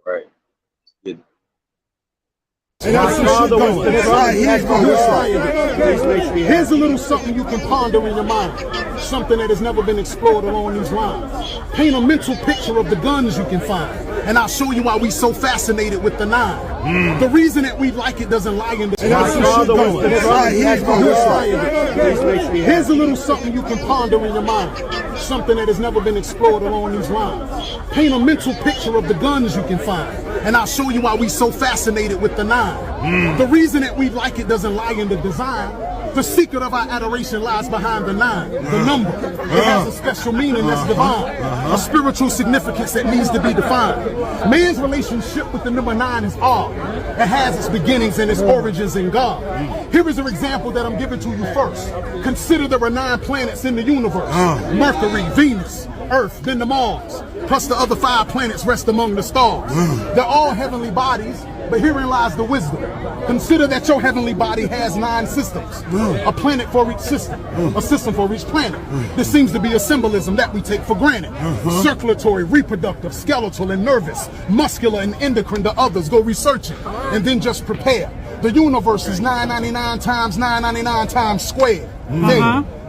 Right. Good. And that's some shit. Here's a little something you can ponder in your mind. Something that has never been explored along these lines. Paint a mental picture of the guns you can find. And I'll show you why we so fascinated with the 9. The reason that we like it doesn't lie in the Here's a little something you can ponder in your mind. Something that has never been explored along these lines. Paint a mental picture of the guns you can find. And I'll show you why we so fascinated with the 9. The reason that we like it doesn't lie in the design. The secret of our adoration lies behind the 9, the number. It has a special meaning that's divine, a spiritual significance that needs to be defined. Man's relationship with the number 9 is odd. It has its beginnings and its origins in God. Here is an example that I'm giving to you first. Consider there are 9 planets in the universe. Mercury, Venus, Earth, then the Mars, plus the other 5 planets rest among the stars. They're all heavenly bodies, but herein lies the wisdom. Consider that your heavenly body has 9 systems. A planet for each system. A system for each planet. This seems to be a symbolism that we take for granted. Circulatory, reproductive, skeletal, and nervous. Muscular and endocrine, the others. Go research it. And then just prepare. The universe is 999 times 999 times squared.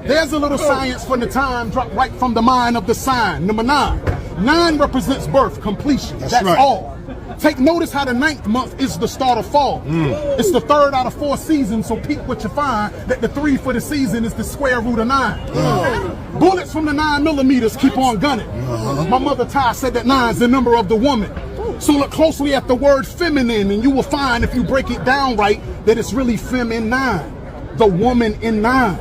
There's a little science from the time dropped right from the mind of the sign. Number 9. 9 represents birth, completion. That's right. All. Take notice how the 9th month is the start of fall. It's the 3rd out of 4 seasons, so peep what you find, that the 3 for the season is the square root of 9. Bullets from the 9mm keep on gunning. My mother Ty said that 9 is the number of the woman. So look closely at the word feminine, and you will find, if you break it down right, that it's really feminine, the woman in 9.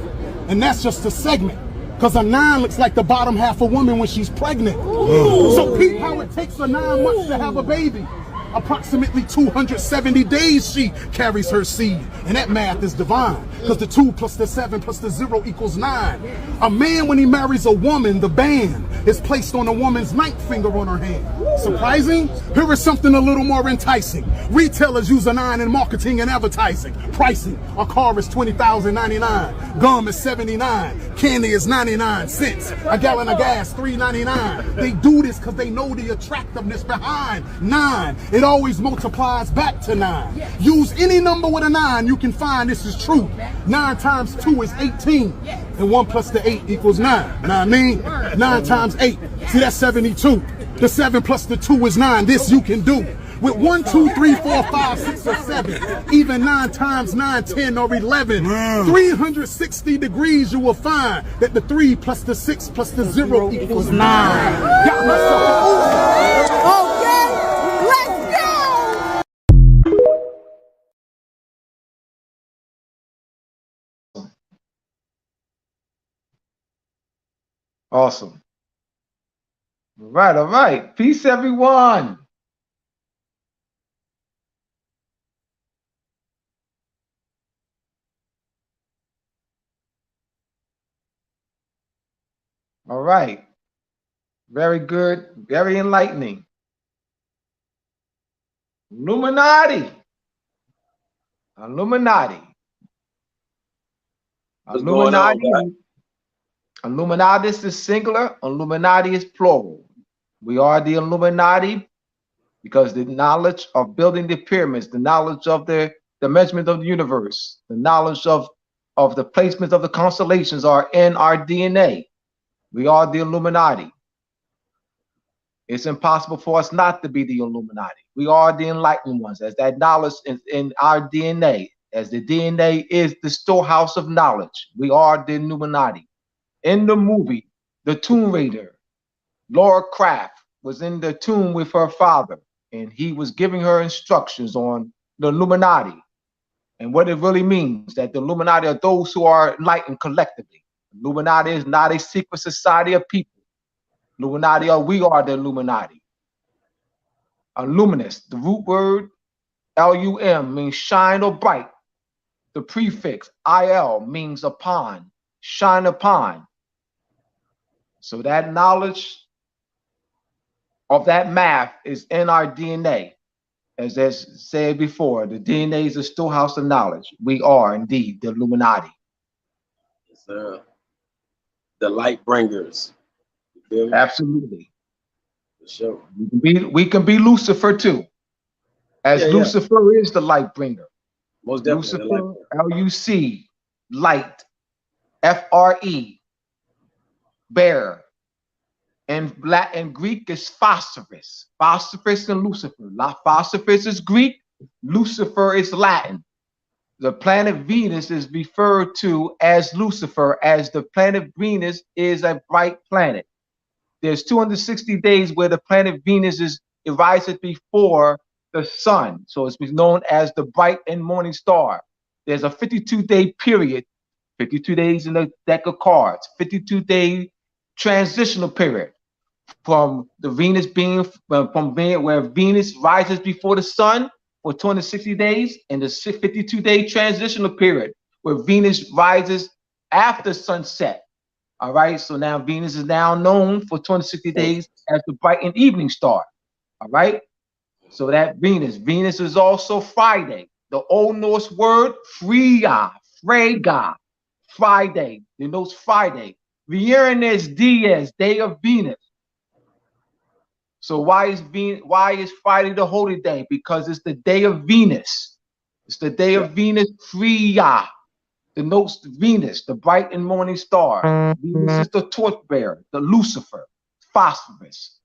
And that's just a segment. Because a 9 looks like the bottom half of a woman when she's pregnant. So peep how it takes her 9 months to have a baby. Approximately 270 days she carries her seed. And that math is divine. Because the 2 plus the 7 plus the 0 equals 9. A man, when he marries a woman, the band is placed on a woman's 9th finger on her hand. Surprising? Here is something a little more enticing. Retailers use a 9 in marketing and advertising. Pricing: a car is $20,099. Gum is $79. Candy is 99 cents. A gallon of gas, $3.99. They do this because they know the attractiveness behind 9. It always multiplies back to 9. Use any number with a 9, you can find this is true. 9 times 2 is 18. And 1 plus the 8 equals 9. Know what I mean? 9 times 8. See, that's 72. The 7 plus the 2 is 9. This you can do. With 1, 2, 3, 4, 5, 6, or 7, even 9 times 9, 10, or 11, 360 degrees, you will find that the 3 plus the 6 plus the 0 equals 9. Got myself Awesome. All right. Peace, everyone. All right. Very good. Very enlightening. Illuminati. Illuminati. Illuminati. Illuminatus is singular, Illuminati is plural. We are the Illuminati because the knowledge of building the pyramids, the knowledge of the measurement of the universe, the knowledge of the placement of the constellations are in our DNA. We are the Illuminati. It's impossible for us not to be the Illuminati. We are the enlightened ones, as that knowledge is in our DNA, as the DNA is the storehouse of knowledge. We are the Illuminati. In the movie, The Tomb Raider, Laura Croft was in the tomb with her father, and he was giving her instructions on the Illuminati and what it really means, that the Illuminati are those who are enlightened collectively. Illuminati is not a secret society of people. Illuminati we are the Illuminati. Luminous, the root word L-U-M means shine or bright. The prefix I-L means upon, shine upon. So that knowledge of that math is in our DNA. As I said before, the DNA is a storehouse of knowledge. We are indeed the Illuminati. Yes, sir. The light bringers. Absolutely. For sure. We can be Lucifer too, as Yeah, yeah. Lucifer is the light bringer. Most definitely. Lucifer, L-U-C, light, F-R-E, bear. And Latin, Greek is phosphorus. Phosphorus and Lucifer. Phosphorus is Greek. Lucifer is Latin. The planet Venus is referred to as Lucifer, as the planet Venus is a bright planet. There's 260 days where the planet Venus it rises before the sun. So it's known as the bright and morning star. There's a 52-day period, 52 days in the deck of cards, 52-day transitional period from the Venus being where Venus rises before the sun for 260 days, and the 52-day transitional period where Venus rises after sunset. All right, so now Venus is now known for 260 days as the bright and evening star. All right, so that Venus is also Friday. The Old Norse word Frega, Friday, denotes Friday. Viernes Dies, day of Venus. So why is Friday the holy day? Because it's the day of Venus. It's the day of Venus, Freya, denotes Venus, the bright and morning star. Venus is the torchbearer, the Lucifer, phosphorus.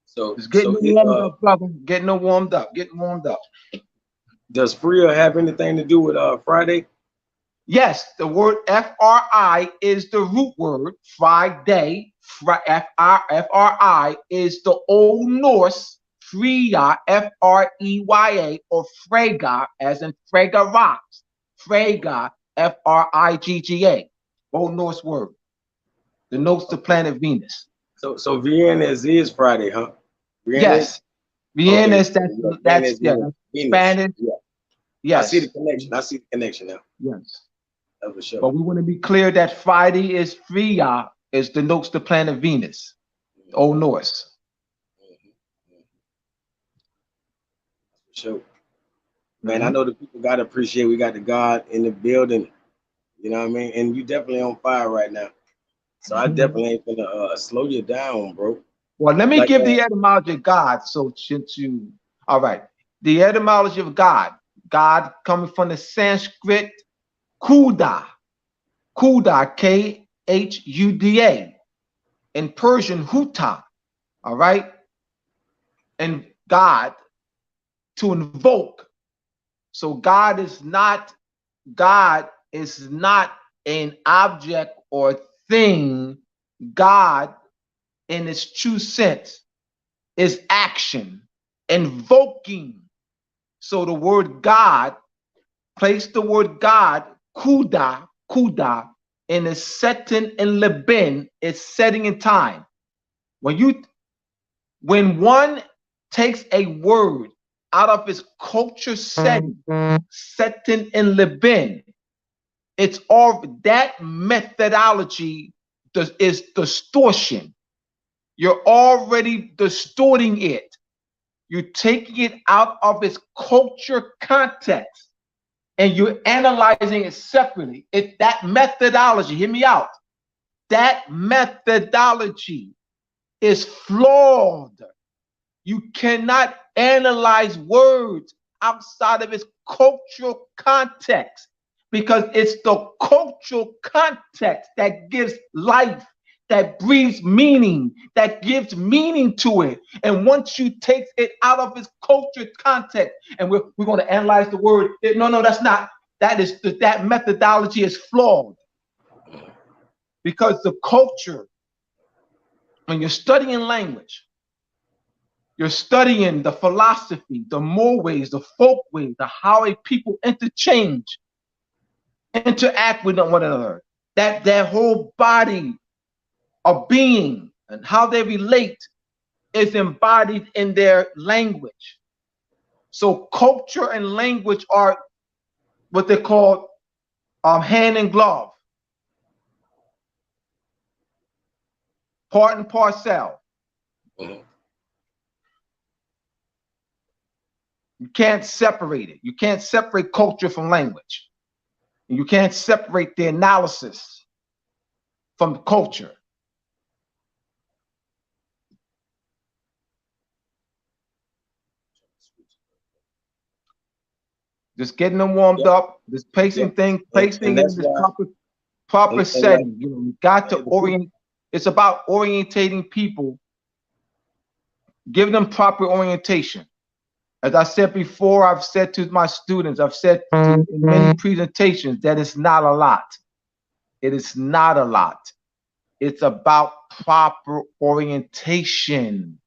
So it's getting warmed up, brother. Getting warmed up. Does Freya have anything to do with Friday? Yes, the word F-R-I is the root word. Friday. F-R-I is the Old Norse Freya, F-R-E-Y-A, or Frega, as in Frega rocks. Frega, F-R-I-G-G-A. Old Norse word. Denotes the planet Venus. So Vienna's is Friday, huh? Yes. Vienna's, that's Venus. Spanish. Yeah. Yes. I see the connection now. Yes. For sure. But we want to be clear that Friday is Freya, denotes the planet Venus, Old Norse. For sure. Man, I know the people got to appreciate we got the God in the building. You know what I mean? And you definitely on fire right now. So I definitely ain't gonna slow you down, bro. Well, let me give the etymology of God. So since you, all right, the etymology of God coming from the Sanskrit Khuda, K-H-U-D-A, in Persian Huta, all right, and God, to invoke. So God is not an object or thing. God, in its true sense, is action, invoking. So the word God, place the word God, Khuda, in a setting in Lebin, is setting in time. When one takes a word out of its culture setting in Lebin, it's all that methodology is distortion. You're already distorting it. You're taking it out of its culture context and you're analyzing it separately. That methodology, hear me out. That methodology is flawed. You cannot analyze words outside of its cultural context, because it's the cultural context that gives life, that breathes meaning, that gives meaning to it. And once you take it out of its culture context, and we're going to analyze the word, no, that's not. That methodology is flawed, because the culture, when you're studying language, you're studying the philosophy, the mores, the folk ways, how a people interact with one another, that whole body of being and how they relate is embodied in their language. So culture and language are what they call hand in glove, part and parcel. You can't separate it. You can't separate culture from language. And you can't separate the analysis from the culture. Just getting them warmed up, just placing things, placing in this proper setting. You know, you got to orient. It's about orientating people, give them proper orientation. As I said before, I've said to my students, I've said in many presentations that it's not a lot. It is not a lot. It's about proper orientation.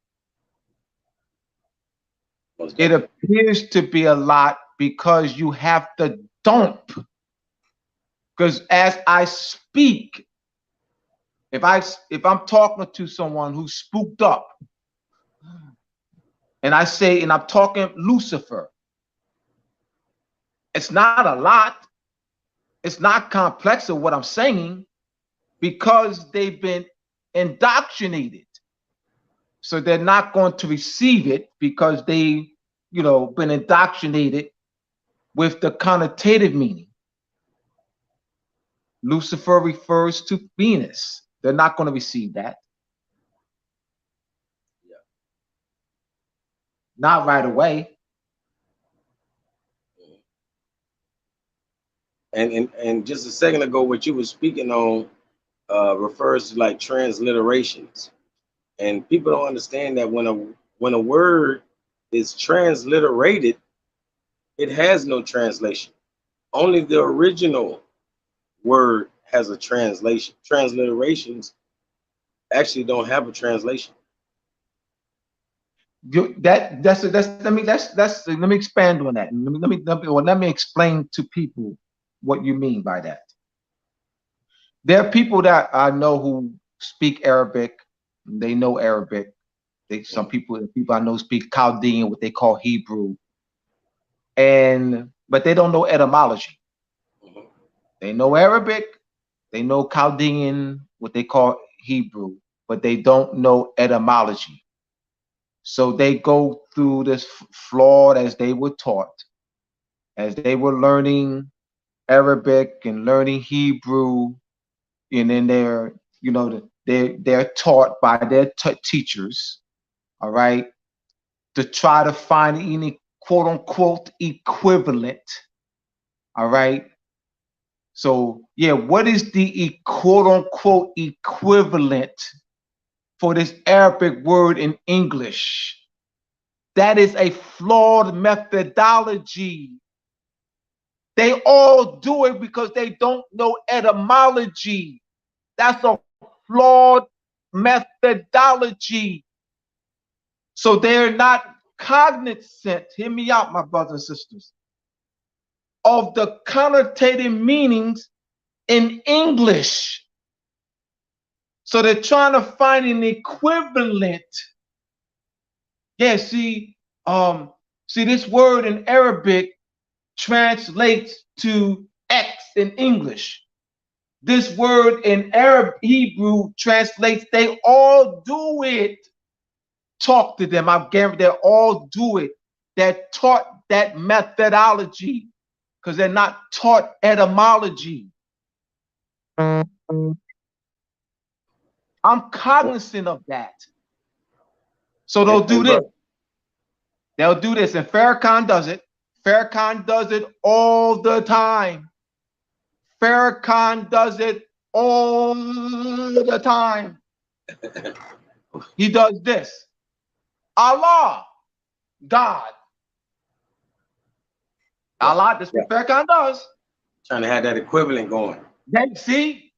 It appears to be a lot because you have to dump. Because as I speak, if I'm talking to someone who's spooked up, and I say, and I'm talking Lucifer, it's not a lot. It's not complex of what I'm saying because they've been indoctrinated. So they're not going to receive it because they, you know, been indoctrinated with the connotative meaning. Lucifer refers to Venus. They're not going to receive that. Not right away. And just a second ago, what you were speaking on refers to like transliterations, and people don't understand that when a word is transliterated, it has no translation. Only the original word has a translation. Transliterations actually don't have a translation. Let me expand on that. Let me explain to people what you mean by that. There are people that I know who speak Arabic. They know Arabic. Some people I know speak Chaldean, what they call Hebrew, but they don't know etymology. They know Arabic, they know Chaldean, what they call Hebrew, but they don't know etymology. So they go through this flawed as they were taught, as they were learning Arabic and learning Hebrew, and then they're taught by their teachers, all right, to try to find any quote unquote equivalent, all right. So yeah, what is the quote unquote equivalent for this Arabic word in English? That is a flawed methodology. They all do it because they don't know etymology. That's a flawed methodology. So they're not cognizant, hear me out, my brothers and sisters, of the connotative meanings in English. So they're trying to find an equivalent. Yeah, see, this word in Arabic translates to X in English. This word in Hebrew translates, they all do it. Talk to them, I guarantee they all do it. They're taught that methodology because they're not taught etymology. I'm cognizant of that. So they'll do this. They'll do this, and Farrakhan does it. Farrakhan does it all the time. Farrakhan does it all the time. He does this. Allah, God. Allah, that's what Farrakhan does. Trying to have that equivalent going. Then see,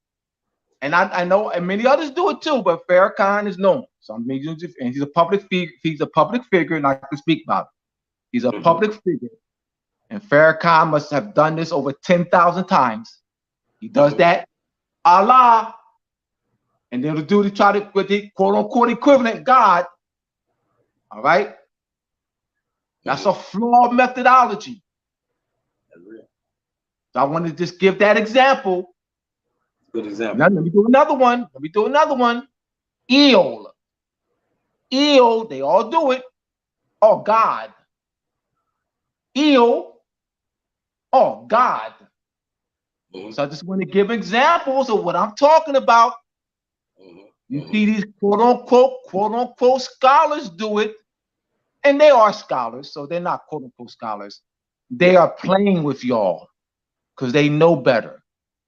and I know, and many others do it too, but Farrakhan is known. So and he's a public figure. He's a public figure, and I can speak about it. He's a public figure, and Farrakhan must have done this over 10,000 times. He does that, Allah, and then the dude try to with the quote unquote equivalent God. All right, that's a flawed methodology. So I want to just give that example. Good example. Now, let me do another one. Ill, they all do it. Oh God. Ill, oh God. So I just want to give examples of what I'm talking about. You see these quote unquote scholars do it, and they are scholars, so they're not quote unquote scholars. They are playing with y'all because they know better.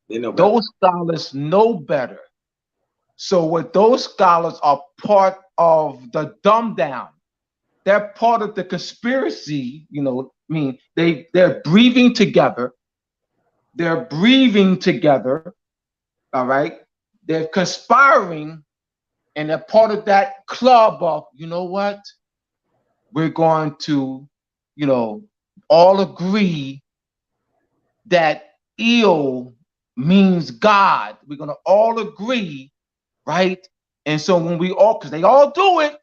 They know better. Those scholars know better. So what those scholars are part of the dumb down. They're part of the conspiracy, you know. I mean, they're breathing together. They're breathing together. All right. They're conspiring, and they're part of that club of, you know what? We're going to, you know, all agree that Il means God. We're going to all agree, right? And so when we all, because they all do it.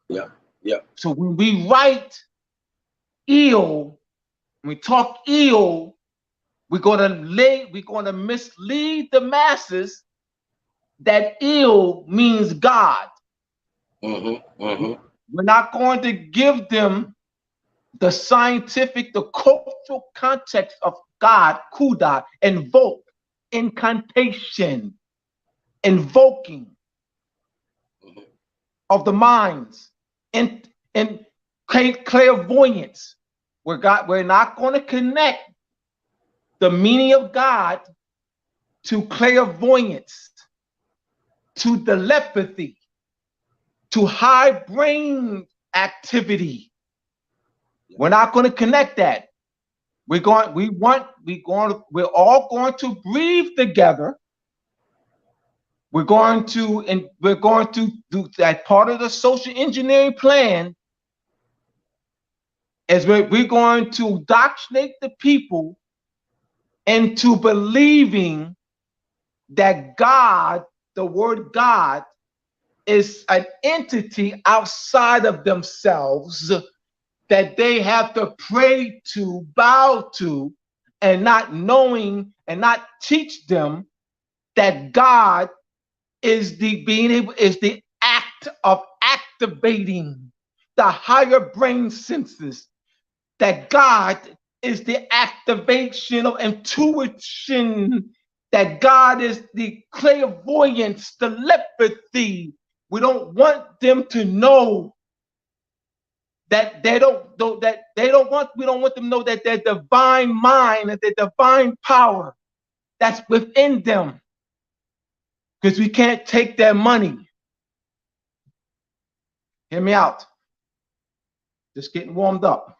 Yeah, yeah. So when we write Il, when we talk Il, we're going to mislead the masses that Il means God. We're not going to give them the scientific, the cultural context of God, kuda, invoke, incantation, invoking of the minds, and clairvoyance. We're not going to connect the meaning of God to clairvoyance, to telepathy, to high brain activity. We're not going to connect that. We're all going to breathe together. We're going to do that. Part of the social engineering plan is we're going to indoctrinate the people into believing that God, the word God, is an entity outside of themselves that they have to pray to, bow to, and not knowing and not teach them that God is the act of activating the higher brain senses, that God is the activation of intuition, that God is the clairvoyance, telepathy. We don't want them to know that we don't want them to know that their divine mind and their divine power that's within them, because we can't take their money. Hear me out. Just getting warmed up.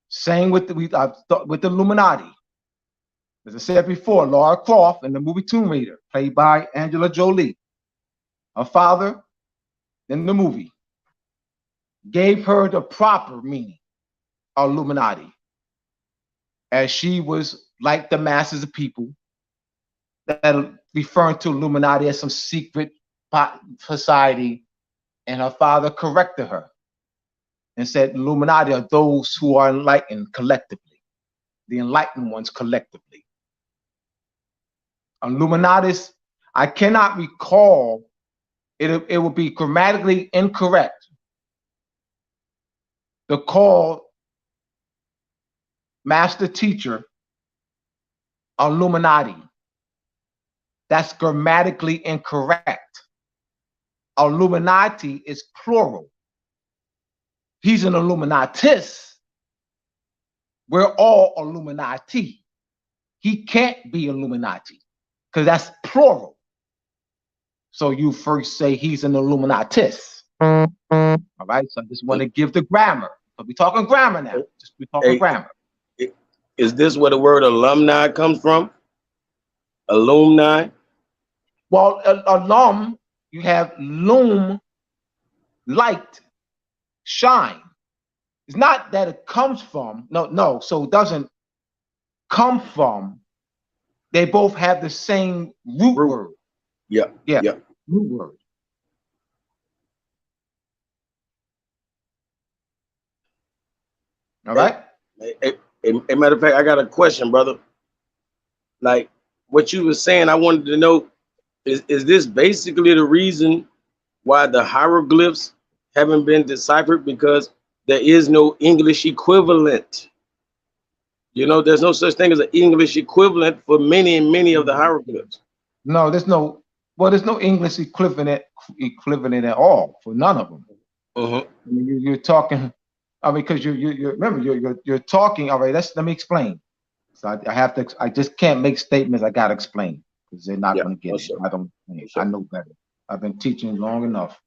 Same with the Illuminati. As I said before, Lara Croft in the movie Tomb Raider, played by Angela Jolie. Her father in the movie gave her the proper meaning of Illuminati, as she was like the masses of people that referring to Illuminati as some secret society, and her father corrected her and said Illuminati are those who are enlightened collectively, the enlightened ones collectively. Illuminatis, I cannot recall, it would be grammatically incorrect to call master teacher Illuminati. That's grammatically incorrect. Illuminati is plural. He's an Illuminatus. We're all Illuminati. He can't be Illuminati because that's plural. So you first say he's an Illuminatus. All right. So I just want to give the grammar. So we're talking grammar now. We're talking grammar. Is this where the word alumni comes from? Alumni? Well, alum, you have loom, light, shine. It's not that it comes from. No. So it doesn't come from. They both have the same root word. Yeah. Root word. All right. A matter of fact, I got a question, brother. Like what you were saying, I wanted to know, is this basically the reason why the hieroglyphs haven't been deciphered? Because there is no English equivalent. You know, there's no such thing as an English equivalent for many of the hieroglyphs. No, there's no English equivalent equivalent at all for none of them. Mm-hmm. You're talking, I mean, because you remember you're talking. All right, let me explain. So I have to. I just can't make statements. I gotta explain because they're not going to get it. Sure. I don't. Sure. I know better. I've been teaching long enough.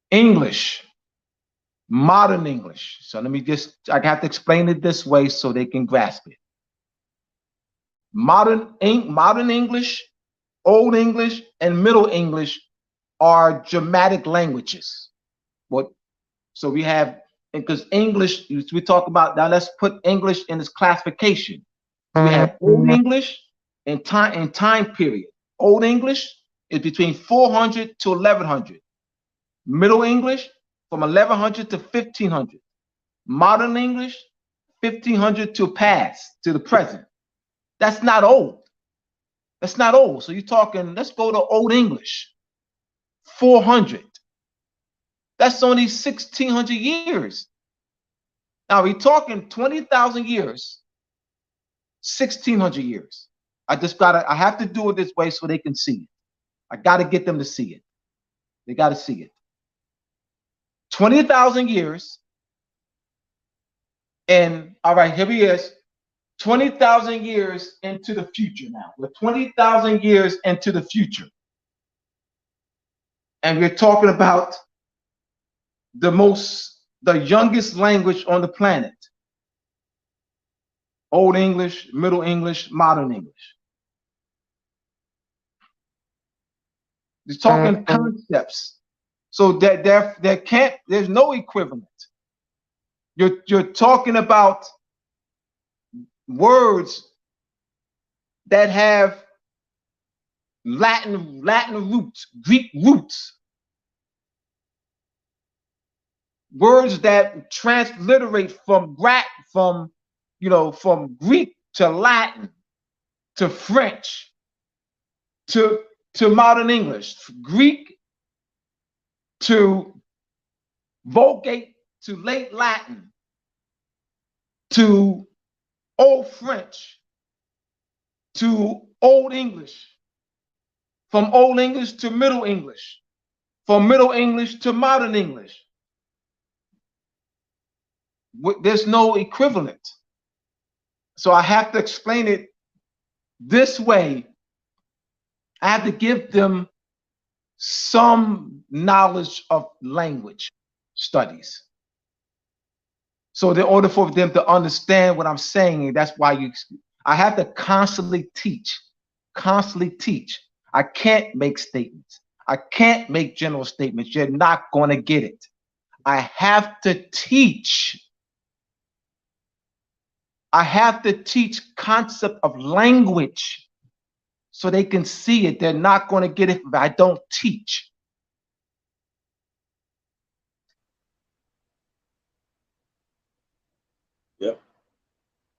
English, modern English. So let me I have to explain it this way so they can grasp it. Modern English, Old English, and Middle English are dramatic languages. So we have, because English, we talk about, now let's put English in its classification. We have Old English and time period. Old English is between 400 to 1100. Middle English from 1100 to 1500. Modern English, 1500 to the present. That's not old. That's not old. So you're talking, let's go to Old English, 400. That's only 1600 years. Now we're talking 20,000 years, 1600 years. I have to do it this way so they can see it. I got to get them to see it. They got to see it. 20,000 years. And all right, here he is. 20,000 years into the future now. We're 20,000 years into the future. And we're talking about the youngest language on the planet. Old English, Middle English, Modern English. We're talking concepts. So there's no equivalent. You're talking about words that have Latin roots, Greek roots. Words that transliterate from Greek to Latin to French to Modern English, Greek to Vulgate to late Latin to Old French to Old English, from Old English to Middle English, from Middle English to Modern English. There's no equivalent. So I have to explain it this way. I have to give them some knowledge of language studies. So in order for them to understand what I'm saying, that's why I have to constantly teach. I can't make statements. I can't make general statements. You're not going to get it. I have to teach. I have to teach concept of language so they can see it. They're not going to get it if I don't teach. Yep.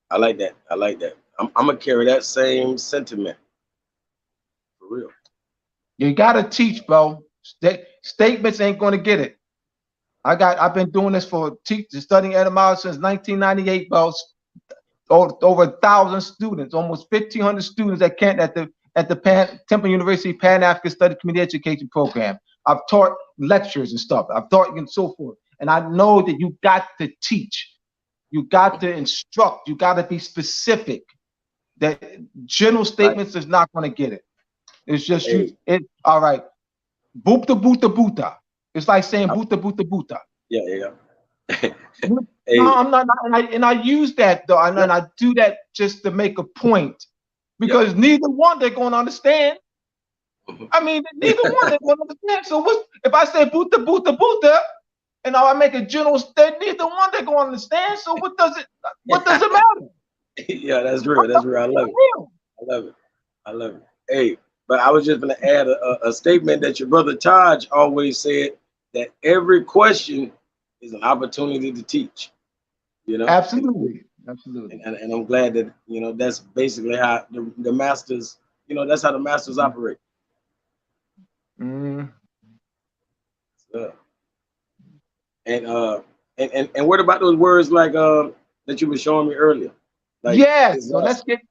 I like that. I'm gonna carry that same sentiment. For real. You gotta teach, bro. Statements ain't gonna get it. I've been doing this studying etymology since 1998, bro. Over 1,000 students, almost 1,500 students at the Temple University Pan-African Study Community Education Program. I've taught lectures and stuff. I've taught and so forth. And I know that you got to teach. You got to instruct. You got to be specific. That general statements is not going to get it. It's just all right. Boota boota boota. It's like saying boota boota boota. Yeah. No, I'm not, and I use that though, and I do that just to make a point, because neither one they're going to understand. I mean, neither one they're going to understand. So if I say boota boota boota, and I make a general statement, neither one they're going to understand. So what does it matter? Yeah, that's real. That's real. I love it. Hey, but I was just going to add a statement that your brother Taj always said, that every question is an opportunity to teach. Absolutely. And I'm glad that that's basically how the masters, that's how the masters operate. So, and what about those words like that you were showing me earlier? Like, yes. So let's get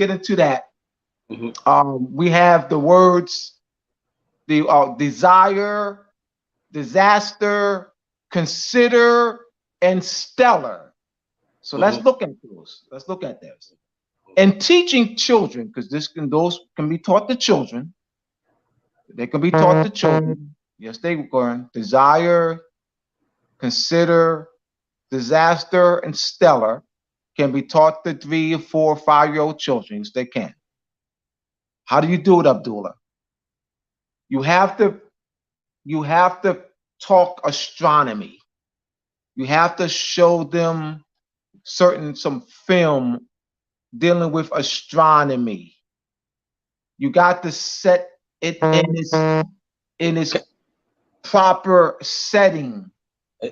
into that. We have the words the desire, disaster, consider, and stellar. So let's look at those. Let's look at this. And teaching children, because those can be taught to children. They can be taught to children. Yes, they can. Desire, consider, disaster, and stellar can be taught to 3 or 4 or 5-year-old children. Yes, they can. How do you do it, Abdullah? You have to talk astronomy. You have to show them some film dealing with astronomy. You got to set it in its proper setting.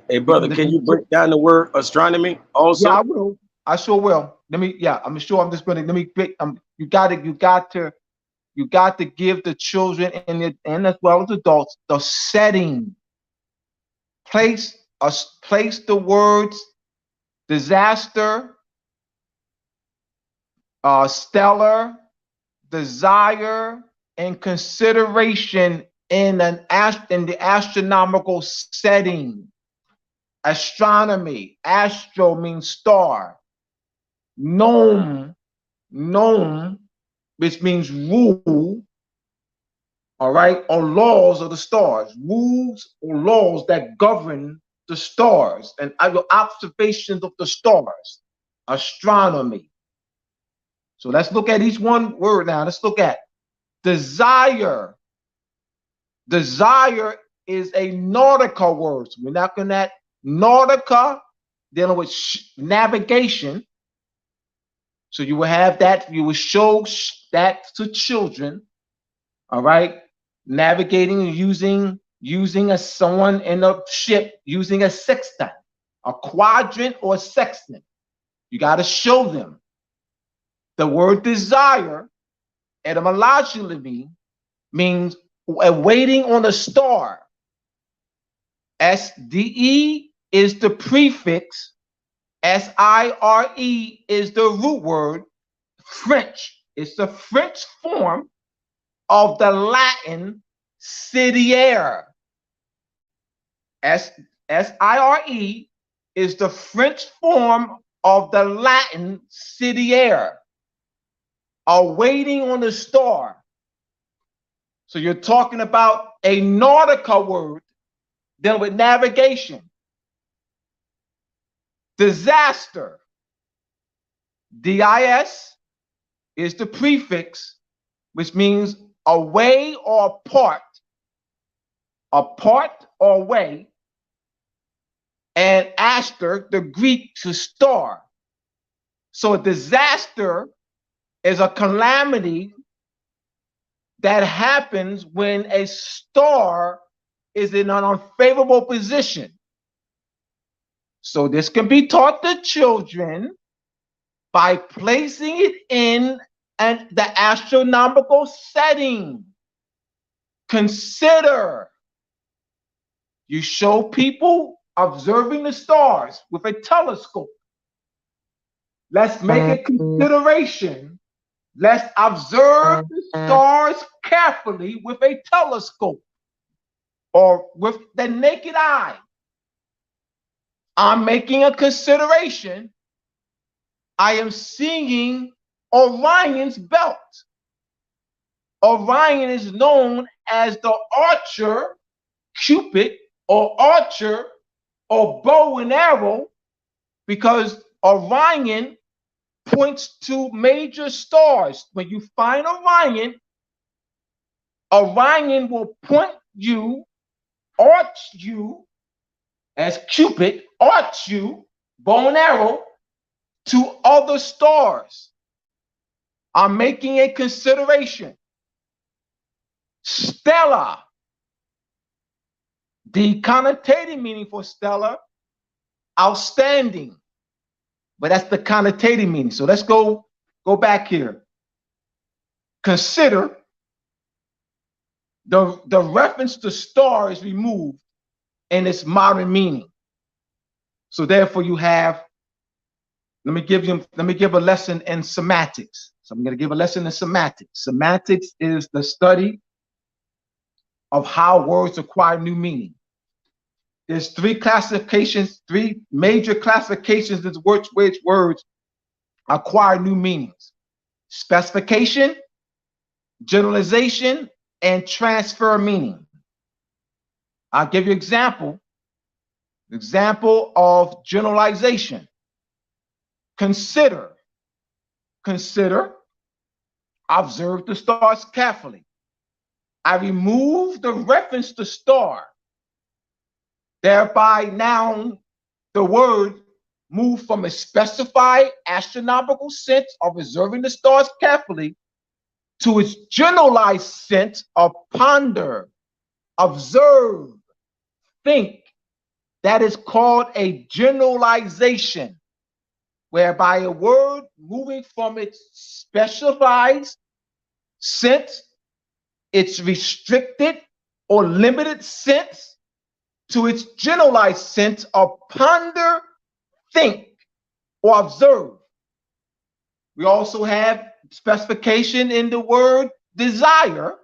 Hey brother, can you break down the word astronomy also? Yeah, I will. I sure will. I'm sure I'm just gonna you got to give the children and as well as adults the setting. Place the words disaster, stellar, desire, and consideration in the astronomical setting. Astronomy, astro means star. Gnome, which means rule, all right, or laws of the stars, rules or laws that govern the stars and observations of the stars. Astronomy. So let's look at each one word now. Let's look at desire. Desire is a nautical word. So we're not going at nautica, dealing with navigation. So you will have that, you will show that to children, all right, navigating and using someone in a ship, using a sextant, a quadrant or a sextant. You got to show them. The word desire, etymologically, means waiting on a star. SDE is the prefix. SIRE is the root word. French. It's the French form of the Latin sidiere. SIRE is the French form of the Latin sidiere. Waiting on the star. So you're talking about a nautical word dealing with navigation. Disaster. DIS is the prefix, which means away or apart. Apart or away. And aster, the Greek to star. So a disaster is a calamity that happens when a star is in an unfavorable position. So this can be taught to children by placing it in the astronomical setting. Consider. You show people observing the stars with a telescope. Let's make a consideration. Let's observe the stars carefully with a telescope or with the naked eye. I'm making a consideration. I am seeing Orion's belt. Orion is known as the archer, Cupid, or archer, or bow and arrow, because Orion points to major stars. When you find Orion, Orion will point you, arch you, as Cupid, arch you, bow and arrow, to other stars. I'm making a consideration. Stellar. The connotative meaning for stellar, outstanding. But that's the connotative meaning. So let's go back here. Consider. The reference to star is removed in its modern meaning. So therefore you have, let me give a lesson in semantics. So I'm going to give a lesson in semantics. Semantics is the study of how words acquire new meaning. There's three classifications, three major classifications in which words acquire new meanings: specification, generalization, and transfer meaning. I'll give you an example. Example of generalization. Consider. Consider. Observe the stars carefully. I remove the reference to star. Thereby now the word moved from a specified astronomical sense of observing the stars carefully to its generalized sense of ponder, observe, think. That is called a generalization, whereby a word moving from its specialized sense, its restricted or limited sense, to its generalized sense of ponder, think, or observe. We also have specification in the word desire,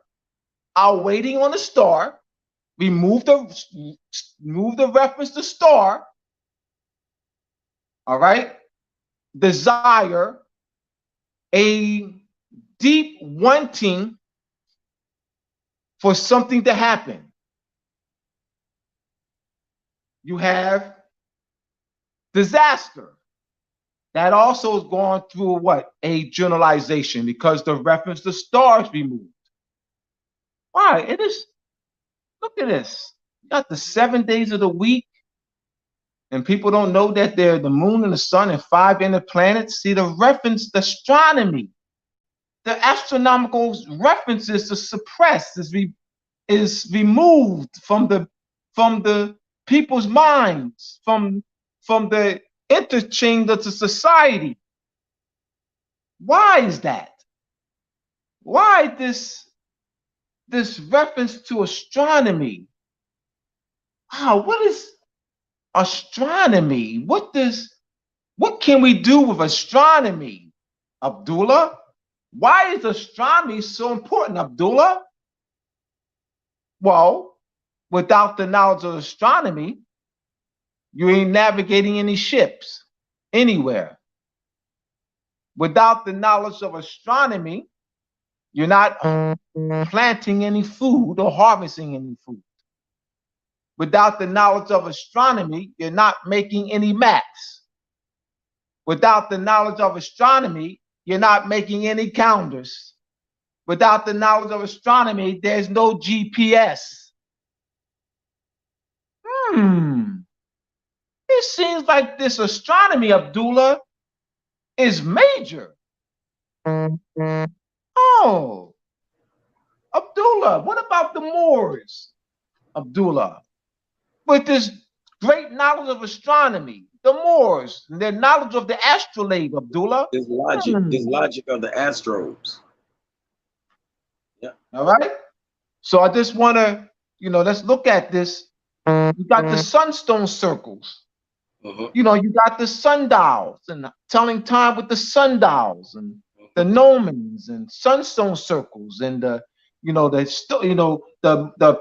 our waiting on a star. Remove the reference to star. All right. Desire, a deep wanting for something to happen. You have disaster. That also is going through what? A generalization, because the reference to stars removed. Why? It is. Look at this. You got the 7 days of the week, and people don't know that they're the moon and the sun and 5 inner planets. See, the reference, the astronomy, the astronomical references to suppress is removed from the people's minds, from the interchange of the society. Why is that? Why this reference to astronomy? Wow, what is astronomy? What can we do with astronomy, Abdullah? Why is astronomy so important, Abdullah? Well, without the knowledge of astronomy, you ain't navigating any ships anywhere. Without the knowledge of astronomy, you're not planting any food or harvesting any food. Without the knowledge of astronomy, you're not making any maps. Without the knowledge of astronomy, you're not making any calendars. Without the knowledge of astronomy, there's no GPS. It seems like this astronomy, Abdullah, is major. Oh, Abdullah, what about the Moors, Abdullah? With this great knowledge of astronomy, the Moors, and their knowledge of the astrolabe, Abdullah. This logic of the astros. Yeah. All right. So I just want to, let's look at this. You got the sunstone circles. You got the sundials and telling time with the sundials and the gnomons and sunstone circles and the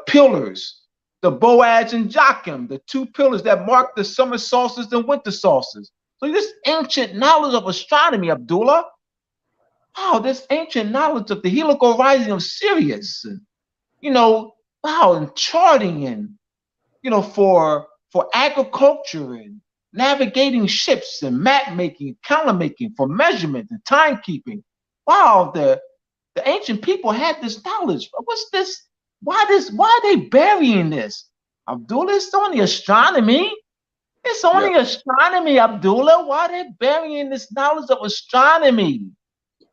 pillars, the Boaz and Joachim, the two pillars that mark the summer solstice and winter solstice. So this ancient knowledge of astronomy, Abdullah. Wow, this ancient knowledge of the heliacal rising of Sirius, and and charting and for agriculture and navigating ships and map making, calendar making, for measurement and timekeeping. Wow, the ancient people had this knowledge. What's this? Why are they burying this? Abdullah, it's only astronomy. It's only astronomy, Abdullah. Why are they burying this knowledge of astronomy?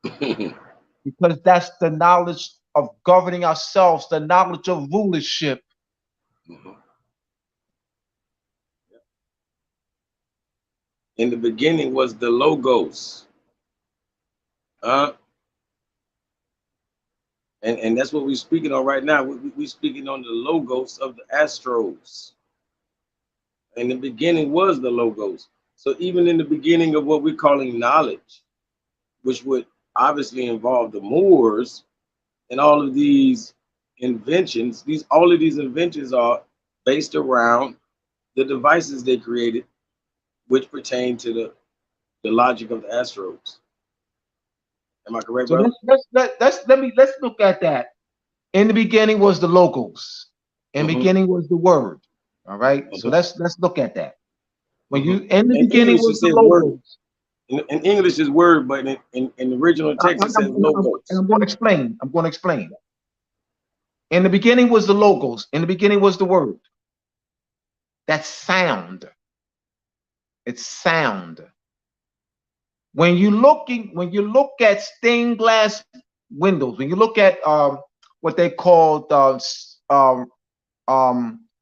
Because that's the knowledge of governing ourselves, the knowledge of rulership. In the beginning was the logos. And that's what we're speaking on right now. We're speaking on the logos of the astros. In the beginning was the logos. So even in the beginning of what we're calling knowledge, which would obviously involve the Moors and all of these inventions. All of these inventions are based around the devices they created, which pertain to the logic of the Astros. Am I correct, So brother? let's look at that. In the beginning was the logos. In the beginning was the word. All right. So let's look at that. When you in the In beginning English, it was the says word. logos. In English, is word, but in the original text, it says logos. I'm going to explain. I'm going to explain. In the beginning was the logos. In the beginning was the word. That's sound. It's sound. When you look at stained glass windows, when you look at what they call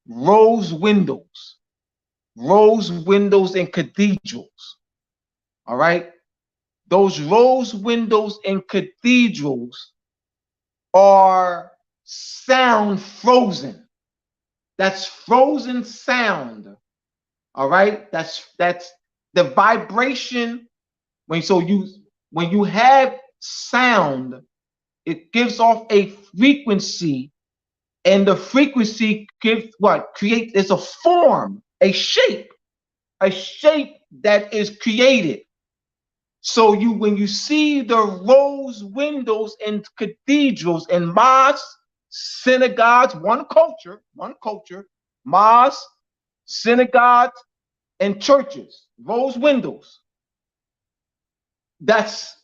rose windows in cathedrals. All right, those rose windows in cathedrals are sound frozen. That's frozen sound. All right, that's the vibration. When you have sound, it gives off a frequency, and the frequency creates is a form, a shape that is created. So when you see the rose windows in cathedrals and mosques, synagogues, one culture, mosques, synagogues, and churches, rose windows. That's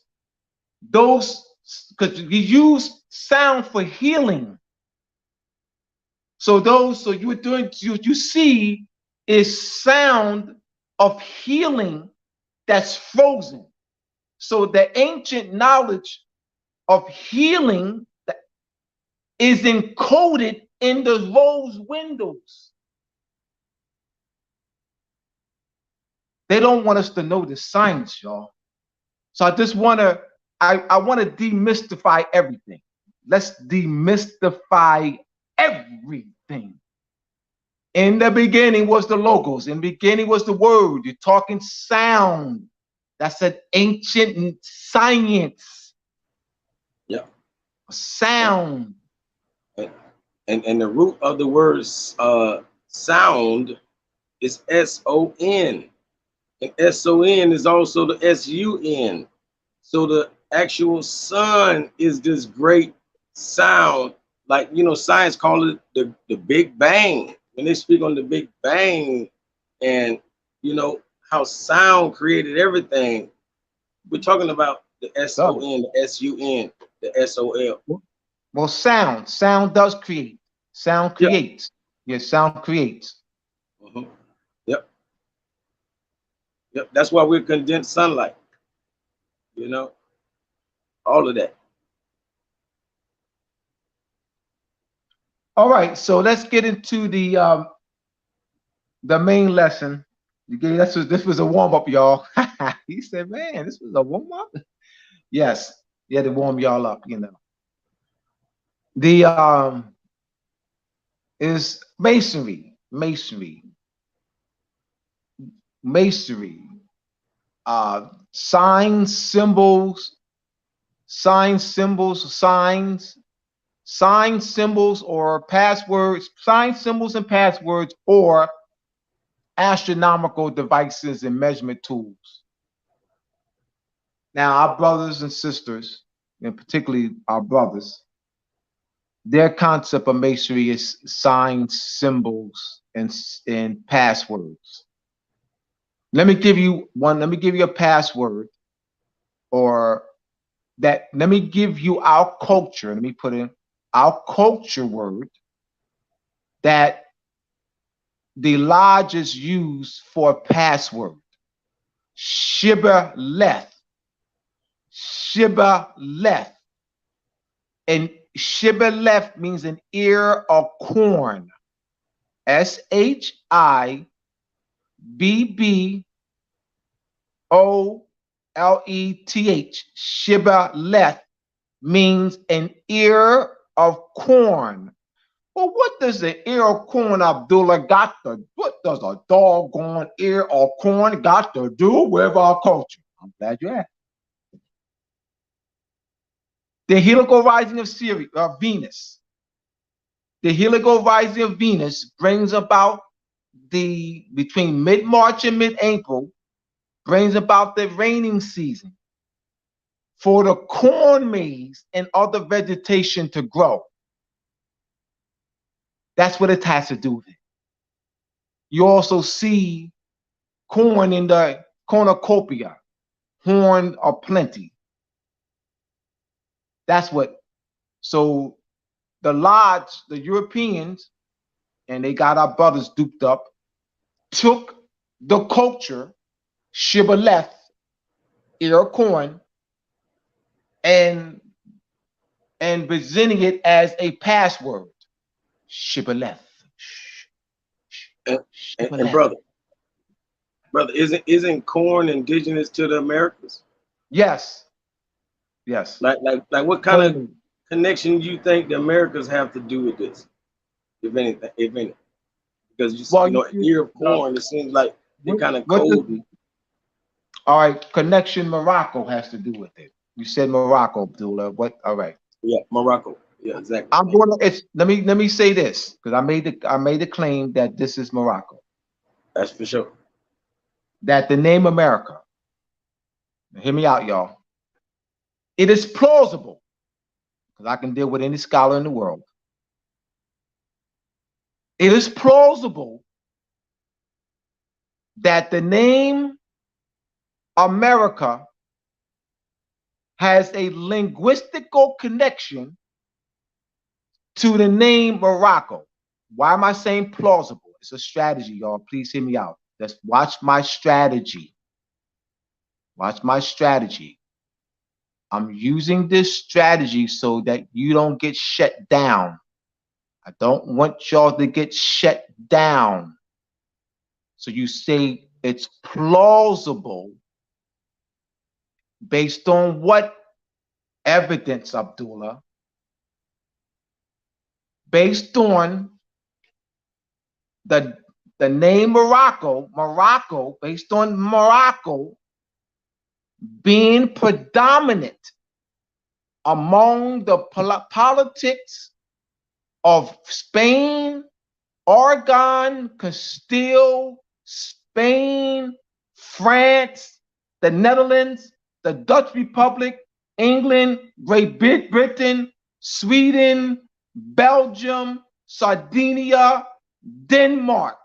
those, because we use sound for healing. So you see is sound of healing that's frozen. So the ancient knowledge of healing is encoded in the rose windows. They don't want us to know the science, y'all. So I want to demystify everything. Let's demystify everything. In the beginning was the logos. In the beginning was the word. You're talking sound. That's an ancient science. Yeah. Sound. And the root of the word sound is S-O-N. And S-O-N is also the S-U-N. So the actual sun is this great sound. Like, science call it the Big Bang. When they speak on the Big Bang and, how sound created everything, we're talking about the S-O-N, the S-U-N, the S-O-L. Well, sound does create. Sound creates. Yep. Yes, sound creates. Yep. That's why we're condensed sunlight. All of that. All right, so let's get into the main lesson. This was a warm-up, y'all. He said, man, this was a warm-up. Yes, you had to warm y'all up, The is masonry. Signs, symbols, or passwords, signs, symbols, and passwords, or astronomical devices and measurement tools. Now, our brothers and sisters, and particularly our brothers, their concept of masonry is signs, symbols, and passwords. Let me give you a password, or that. Let me give you our culture. Let me put in our culture word that the lodges use for a password. Shibboleth. And shibboleth means an ear of corn. SHIBBOLETH Shibboleth means an ear of corn. Well, what does the ear of corn, Abdullah, what does a doggone ear of corn got to do with our culture? I'm glad you asked. The helical rising of Venus. the heliacal rising of Venus brings about between mid-March and mid-April, brings about the raining season for the corn maze and other vegetation to grow. That's what it has to do with it. You also see corn in the cornucopia, horn of plenty. That's what, so the lodge, the Europeans, and they got our brothers duped up, took the culture, shibboleth, ear corn, and presenting it as a password. Shibboleth. And brother, isn't corn indigenous to the Americas? Yes. Yes. Like what kind of connection do you think the Americas have to do with this? If anything, if any. Because ear of corn, it seems like they kind of cold. All right, connection Morocco has to do with it. You said Morocco, Abdullah. What? All right. Yeah, Morocco. Yeah, exactly. I'm going to. Let me say this, because I made the claim that this is Morocco. That's for sure. That the name America. Now, hear me out, y'all. It is plausible, because I can deal with any scholar in the world. It is plausible that the name America has a linguistical connection to the name Morocco. Why am I saying plausible? It's a strategy, y'all. Please hear me out. Just watch my strategy. Watch my strategy. I'm using this strategy so that you don't get shut down. I don't want y'all to get shut down. So you say it's plausible based on what evidence, Abdullah? Based on the name Morocco, based on Morocco being predominant among the politics of Spain, Aragon, Castile, Spain, France, the Netherlands, the Dutch Republic, England, Great Britain, Sweden, Belgium, Sardinia, Denmark,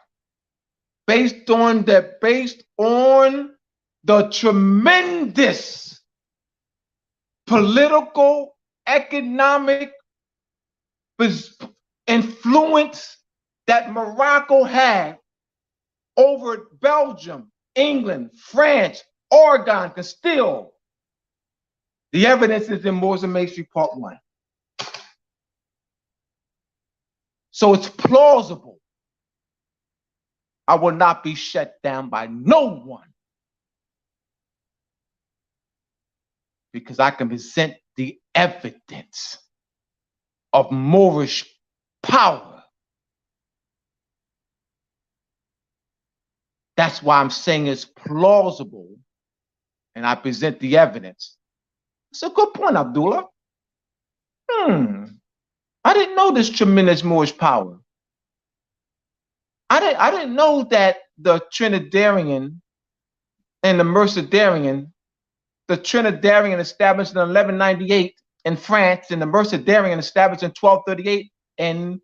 based on the tremendous political, economic influence that Morocco had over Belgium, England, France, Aragon, Castile. The evidence is in Moors and Masonry Part 1. So it's plausible. I will not be shut down by no one, because I can present the evidence of Moorish power. That's why I'm saying it's plausible, and I present the evidence. It's a good point, Abdullah. I didn't know this tremendous Moorish power. I didn't know that the Trinidarian and the Mercedarian, the Trinidarian established in 1198 in France, and the Mercedarian established in 1238 in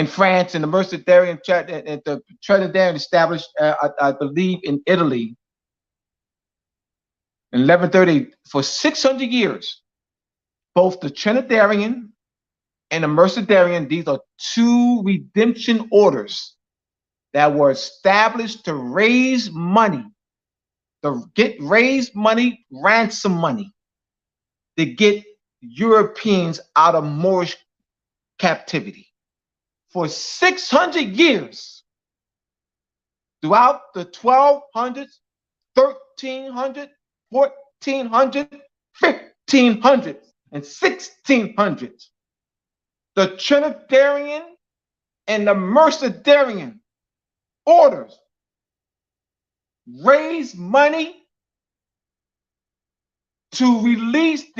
France, and the Mercedarian and the Trinidarian established, I believe, in Italy in 1138. For 600 years, both the Trinidarian and the Mercedarian, these are two redemption orders that were established to raise money, ransom money, to get Europeans out of Moorish captivity. For 600 years, throughout the 1200s, 1300s, 1400s, 1500s, and 1600s, the Trinidarian and the Mercedarian orders raise money to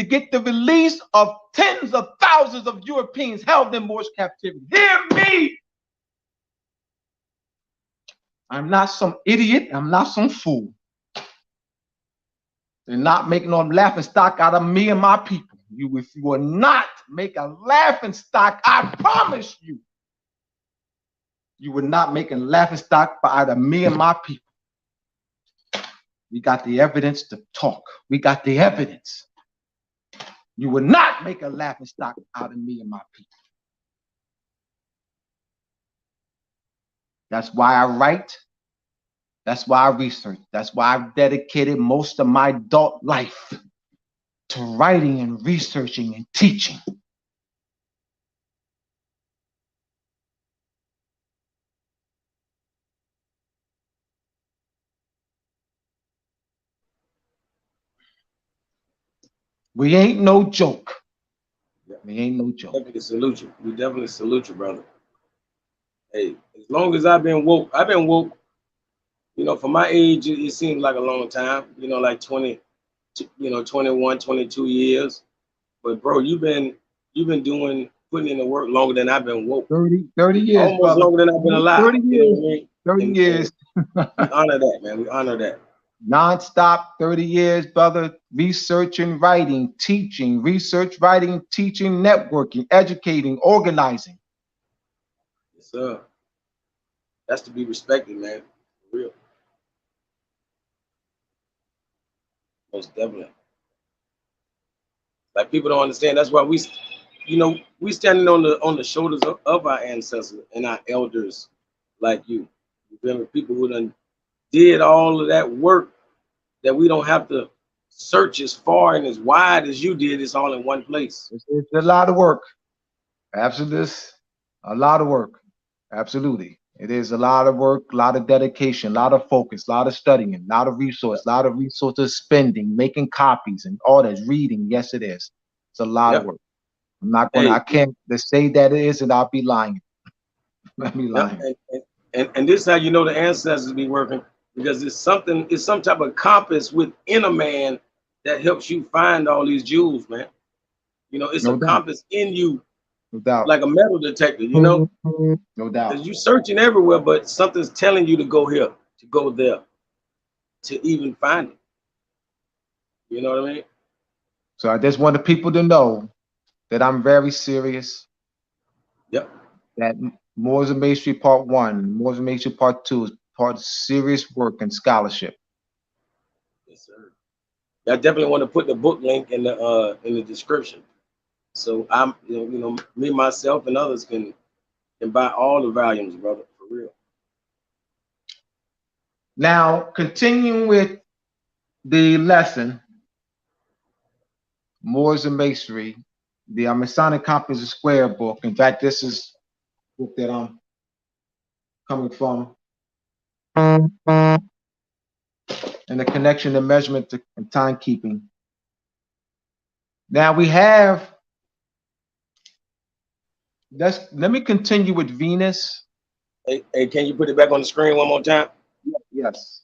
get the release of tens of thousands of Europeans held in Moorish captivity. Hear me! I'm not some idiot. I'm not some fool. They're not making no laughing stock out of me and my people. If you will not make a laughing stock, I promise you, you will not make a laughing stock out of me and my people. We got the evidence to talk. We got the evidence. You will not make a laughing stock out of me and my people. That's why I write. That's why I research. That's why I've dedicated most of my adult life to writing and researching and teaching. We ain't no joke. We ain't no joke. Definitely salute you. We definitely salute you, brother. Hey, as long as I've been woke, you know, for my age, it seems like a long time, you know, like 20, you know, 21, 22 years. But bro, you've been putting in the work longer than I've been woke. 30 years, almost brother. longer than I've been alive. 30 years. You know what I mean? 30 years. We honor that, man. We honor that. Non-stop 30 years, brother. Research and writing, teaching, research, writing, teaching, networking, educating, organizing. Yes, sir. That's to be respected, man. For real. Most definitely. Like people don't understand. That's why we, you know, we standing on the shoulders of our ancestors and our elders, like you. You feel me? People who done did all of that work that we don't have to search as far and as wide as you did. It's all in one place. It's a lot of work. Absolutely, a lot of work. Absolutely. It is a lot of work, a lot of dedication, a lot of focus, a lot of studying, a lot of resources spending, making copies and all that, reading. Yes, it is. It's a lot of work. I'm not going to, I can't say that it is, and I'll be lying. I'll be lying. And this is how you know the ancestors be working, because it's some type of compass within a man that helps you find all these jewels, man. You know, it's a compass in you. No doubt. Like a metal detector, you know? No doubt. Because you're searching everywhere, but something's telling you to go here, to go there, to even find it. You know what I mean? So I just want the people to know that I'm very serious. Yep. That Moors and Masonry Part 1, Moors and Masonry Part 2 is part of serious work and scholarship. Yes, sir. I definitely want to put the book link in the description. So I'm, you know, me, myself, and others can buy all the volumes, brother, for real. Now, continuing with the lesson, Moors and Masonry, the Masonic Compass and Square book. In fact, this is the book that I'm coming from. And the connection to measurement and timekeeping. Now we have, let me continue with Venus. Hey, can you put it back on the screen one more time? Yes.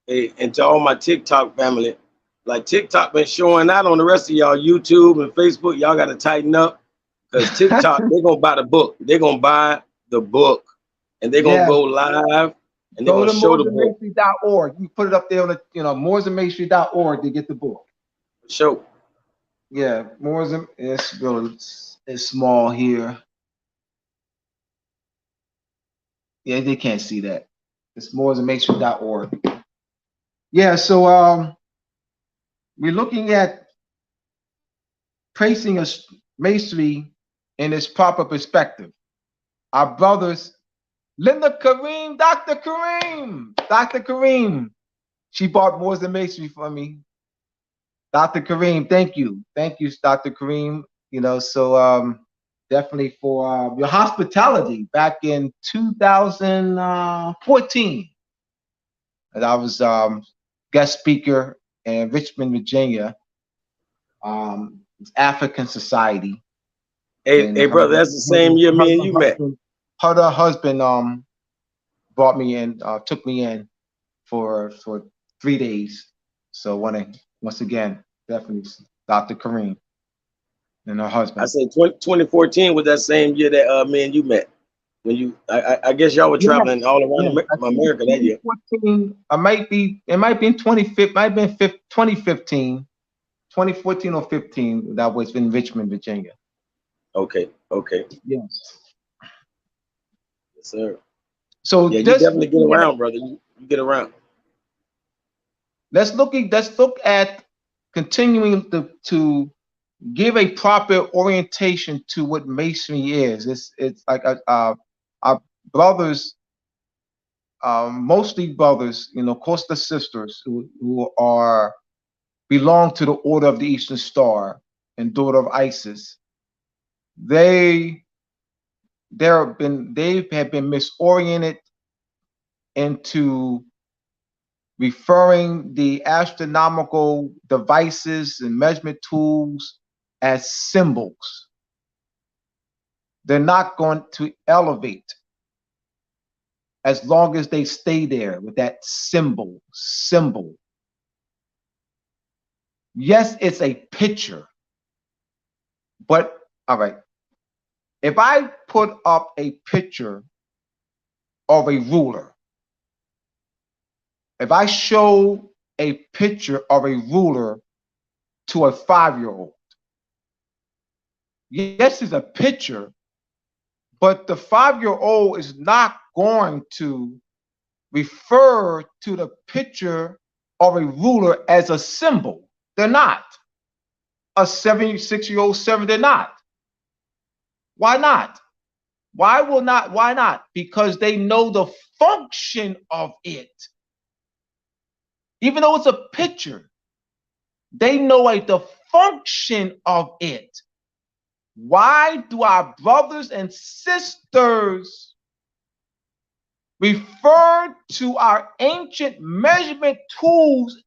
Hey, and to all my TikTok family, like TikTok been showing out on the rest of y'all YouTube and Facebook. Y'all got to tighten up, because TikTok, they're going to buy the book. They're going to buy the book, and they're going to go live, and they're going to show the book. Moorsandmasonry.org. You put it up there on the, you know, moorsandmasonry.org to get the book. Show. Yeah, Moors, it's really, it's small here. Yeah, they can't see that. It's moorsandmasonry.org. Yeah, so we're looking at placing a masonry in its proper perspective. Our brothers, Linda Kareem, Dr. Kareem, she bought Moors and Masonry for me. Dr. Kareem, thank you, Dr. Kareem. You know, so definitely for your hospitality back in 2014, and I was guest speaker in Richmond, Virginia, African Society. Hey, And hey, brother, that's the same year me and you met. Her husband brought me in, took me in for 3 days. So once again, definitely Dr. Kareem and her husband. I said 2014 was that same year that me and you met. When you, I guess y'all were traveling all around America that year. It might be in 2015, might have been 2015, 2014 or 15. That was in Richmond, Virginia. Okay. Yes. Yes, sir. So yeah, you definitely get around, brother. You get around. Let's look at continuing to give a proper orientation to what Masonry is. It's like our brothers, mostly brothers, of course the sisters who belong to the Order of the Eastern Star and Daughter of Isis. They have been misoriented into referring the astronomical devices and measurement tools as symbols. They're not going to elevate as long as they stay there with that symbol. Yes, it's a picture, but all right. If I put up a picture of a ruler, if I show a picture of a ruler to a 5-year-old, yes, it's a picture, but the 5-year-old is not going to refer to the picture of a ruler as a symbol. They're not. A 6-year-old, they're not. Why not? Why not? Because they know the function of it. Even though it's a picture, they know the function of it. Why do our brothers and sisters refer to our ancient measurement tools,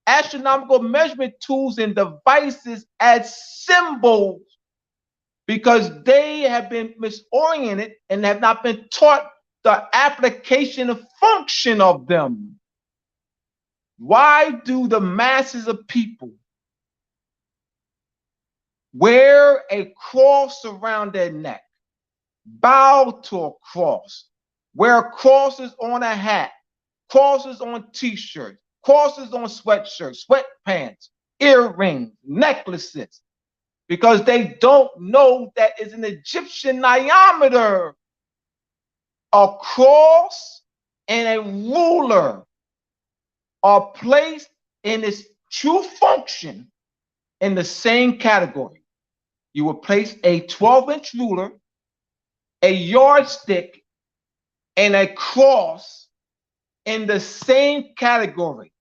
astronomical measurement tools and devices as symbols? Because they have been misoriented and have not been taught the application and function of them. Why do the masses of people wear a cross around their neck, bow to a cross, wear crosses on a hat, crosses on t-shirts, crosses on sweatshirts, sweatpants, earrings, necklaces? Because they don't know that it's an Egyptian diameter. A cross and a ruler are placed in its true function in the same category. You will place a 12-inch ruler, a yardstick, and a cross in the same category.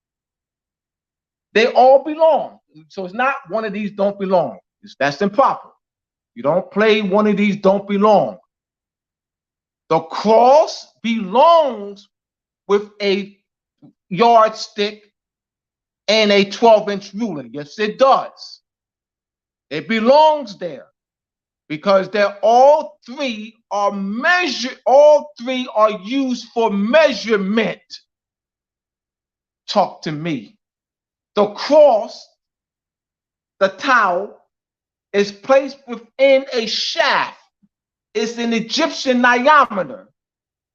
They all belong. So it's not one of these don't belong. That's improper. You don't play one of these don't belong. The cross belongs with a yardstick and a 12-inch ruler. Yes, it does. It belongs there because all three are used for measurement. Talk to me. The cross, the towel, is placed within a shaft. It's an Egyptian diameter.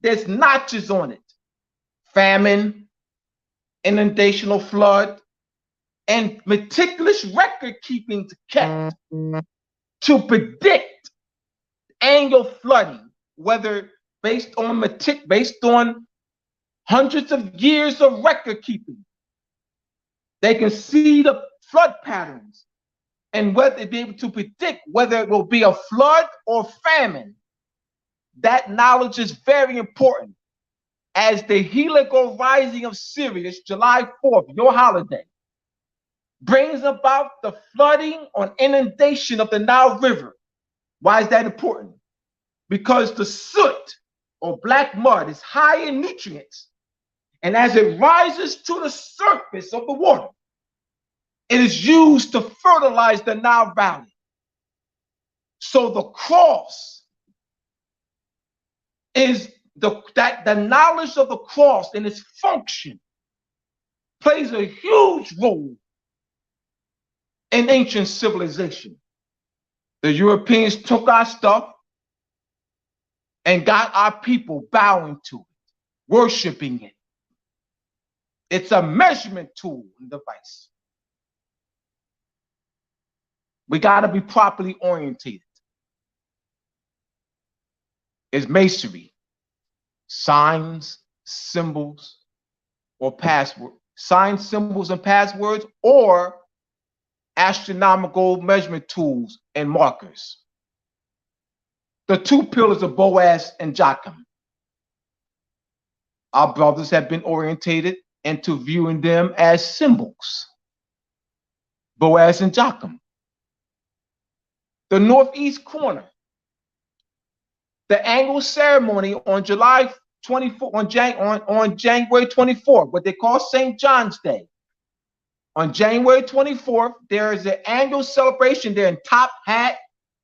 There's notches on it. Famine, inundational flood, and meticulous record keeping kept to predict annual flooding, whether based on hundreds of years of record keeping. They can see the flood patterns and whether they be able to predict whether it will be a flood or famine. That knowledge is very important. As the heliacal rising of Sirius, July 4th, your holiday, brings about the flooding or inundation of the Nile River. Why is that important? Because the soot or black mud is high in nutrients. And as it rises to the surface of the water, it is used to fertilize the Nile Valley. So the cross is the knowledge of the cross and its function plays a huge role in ancient civilization. The Europeans took our stuff and got our people bowing to it, worshiping it. It's a measurement tool and device. We got to be properly orientated. It's masonry, signs, symbols, or password. Signs, symbols, and passwords, or astronomical measurement tools and markers. The two pillars of Boaz and Jachin. Our brothers have been orientated into viewing them as symbols. Boaz and Jachin. The northeast corner. The annual ceremony on July 24, on January 24th, what they call St. John's Day. On January 24th, there is an annual celebration there in top hat,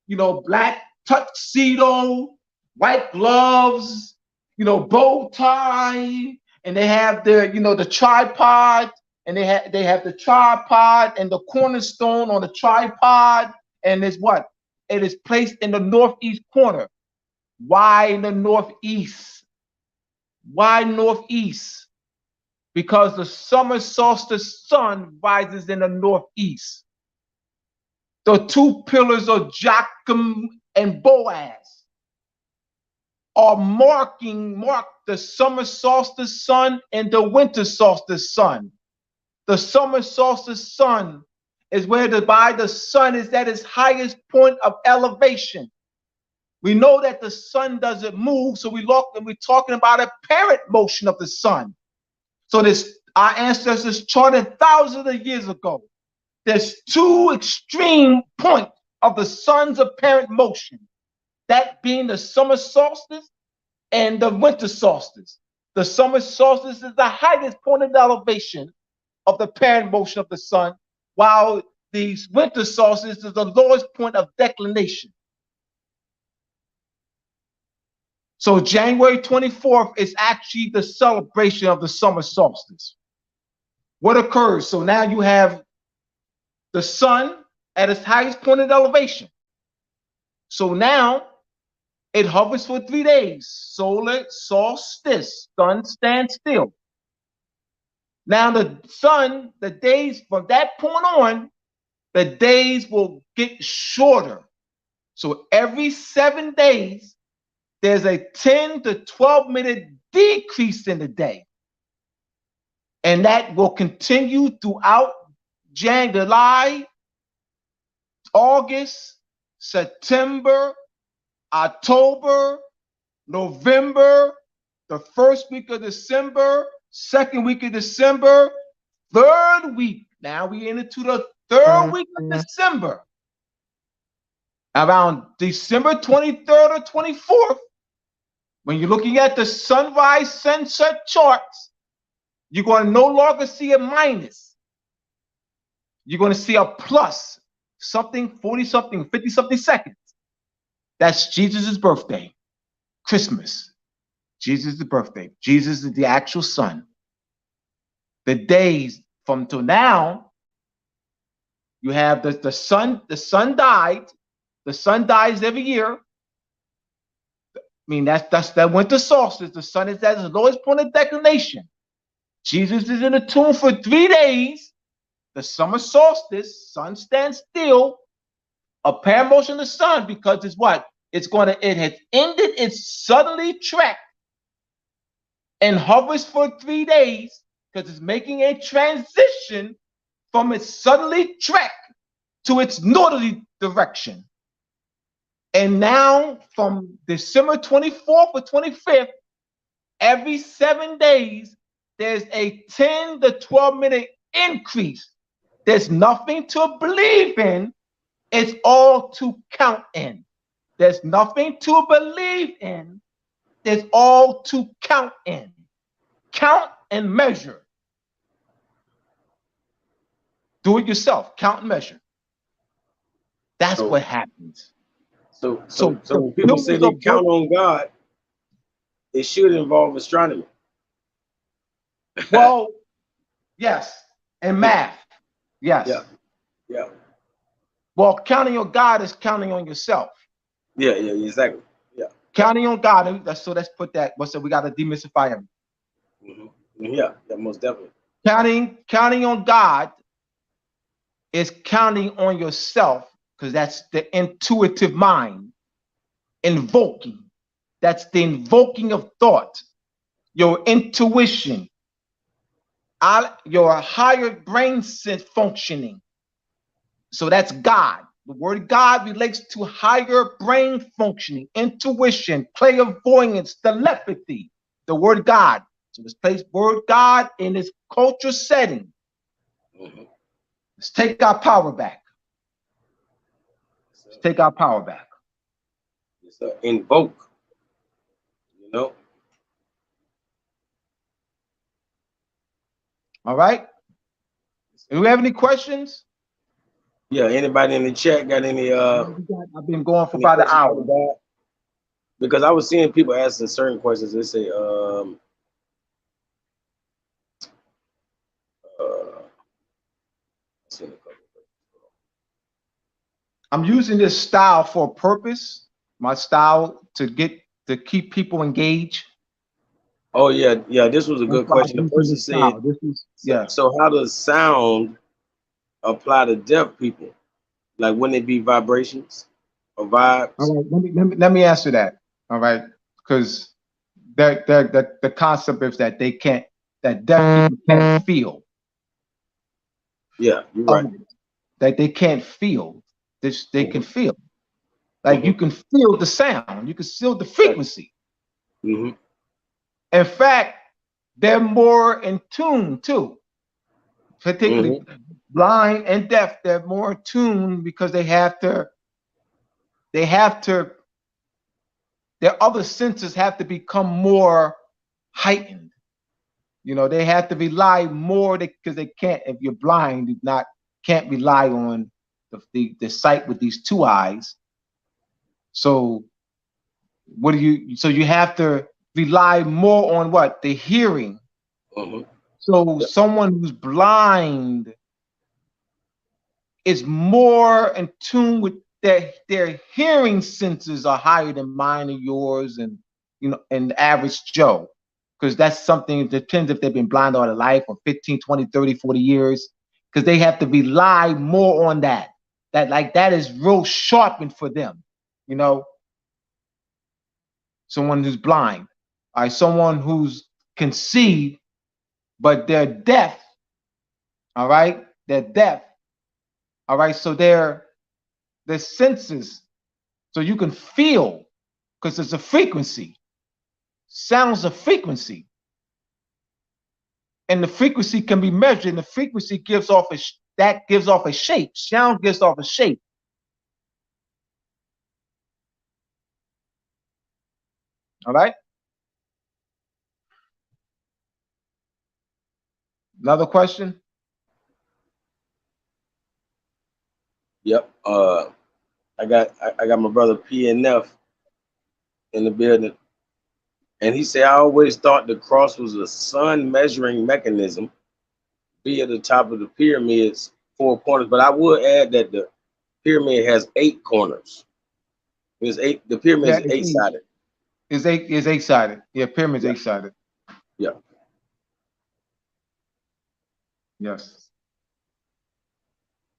black tuxedo, white gloves, bow tie, and they have the tripod, and they have the tripod and the cornerstone on the tripod, and it's what? It is placed in the northeast corner. Why in the northeast? Why northeast? Because the summer solstice sun rises in the northeast. The two pillars of Jachin and Boaz are mark the summer solstice sun and the winter solstice sun. The summer solstice sun is where the sun is at its highest point of elevation. We know that the sun doesn't move, so we're talking about apparent motion of the sun. So our ancestors charted thousands of years ago. There's two extreme points of the sun's apparent motion, that being the summer solstice and the winter solstice. The summer solstice is the highest point of elevation of the apparent motion of the sun, while the winter solstice is the lowest point of declination. So January 24th is actually the celebration of the summer solstice. What occurs? So now you have the sun at its highest point of elevation. So now it hovers for 3 days. Solar solstice, sun stands still. Now the sun, the days from that point on, the days will get shorter. So every 7 days, there's a 10 to 12 minute decrease in the day. And that will continue throughout July, August, September, October, November, the first week of December, second week of December, third week. Now we into the third week of December. Around December 23rd or 24th, when you're looking at the sunrise sunset charts, you're going to no longer see a minus. You're going to see a plus, something 40-something, 50-something seconds. That's Jesus' birthday, Christmas. Jesus' birthday. Jesus is the actual sun. The days from till now, you have the sun. The sun died. The sun dies every year. I mean, that's that winter solstice. The sun is at its lowest point of declination. Jesus is in the tomb for 3 days. The summer solstice, sun stands still. Apparent motion of the sun, because it's what? It has ended its southerly trek and hovers for 3 days because it's making a transition from its southerly trek to its northerly direction. And now from December 24th or 25th, every 7 days, there's a 10 to 12 minute increase. There's nothing to believe in. It's all to count in. There's nothing to believe in. It's all to count in. Count and measure. Do it yourself. Count and measure. That's what happens. So the when people say pillars they of count virtue. on God, it should involve astronomy. Well, yes, and math. Yeah, Yes. yeah, Well, counting on God is counting on yourself. yeah, exactly. Yeah, Counting on God. So let's put that. What's it? We got to demystify it. yeah, most definitely. Counting on God is counting on yourself, because that's the intuitive mind. Invoking. That's the invoking of thought. Your intuition. Your higher brain sense functioning. So that's God. The word God relates to higher brain functioning, intuition, clairvoyance, telepathy. The word God. So let's place word God in its culture setting. Let's take our power back. Let's take our power back. Invoke. You know. All right. Do we have any questions? Yeah. Anybody in the chat got any? I've been going for about an hour. Because I was seeing people asking certain questions. They say, I'm using this style for a purpose. My style to keep people engaged. oh yeah. This was a good question. The person said, so how does sound apply to deaf people? Like, wouldn't it be vibrations or vibes? All right, let me answer that. All right, because the concept is that deaf people can't feel. Yeah, you're right. That they can't feel. They can feel. Like you can feel the sound. You can feel the frequency. In fact, they're more in tune too. Particularly blind and deaf, they're more in tune because they have to, their other senses have to become more heightened. You know, they have to rely more because they can't, if you're blind, you can't rely on the sight with these two eyes. So so you have to rely more on what? The hearing. So someone who's blind is more in tune with their hearing senses are higher than mine or yours and and the average Joe. Because that's something that depends if they've been blind all their life or 15, 20, 30, 40 years. Because they have to rely more on that. That is real sharpened for them, Someone who's blind. All right, someone who's can see, but they're deaf. All right, they're deaf. All right, so their senses, so you can feel, because it's a frequency. Sound's a frequency, and the frequency can be measured. And the frequency gives off a shape. Sound gives off a shape. All right. Another question? Yep. I got my brother PNF in the building, and he said, I always thought the cross was a sun measuring mechanism via the top of the pyramid's 4 corners. But I would add that the pyramid has 8 corners. There's 8. The pyramid is 8-sided. Is 8-sided. Yeah, pyramid's 8-sided. Yeah. Yes.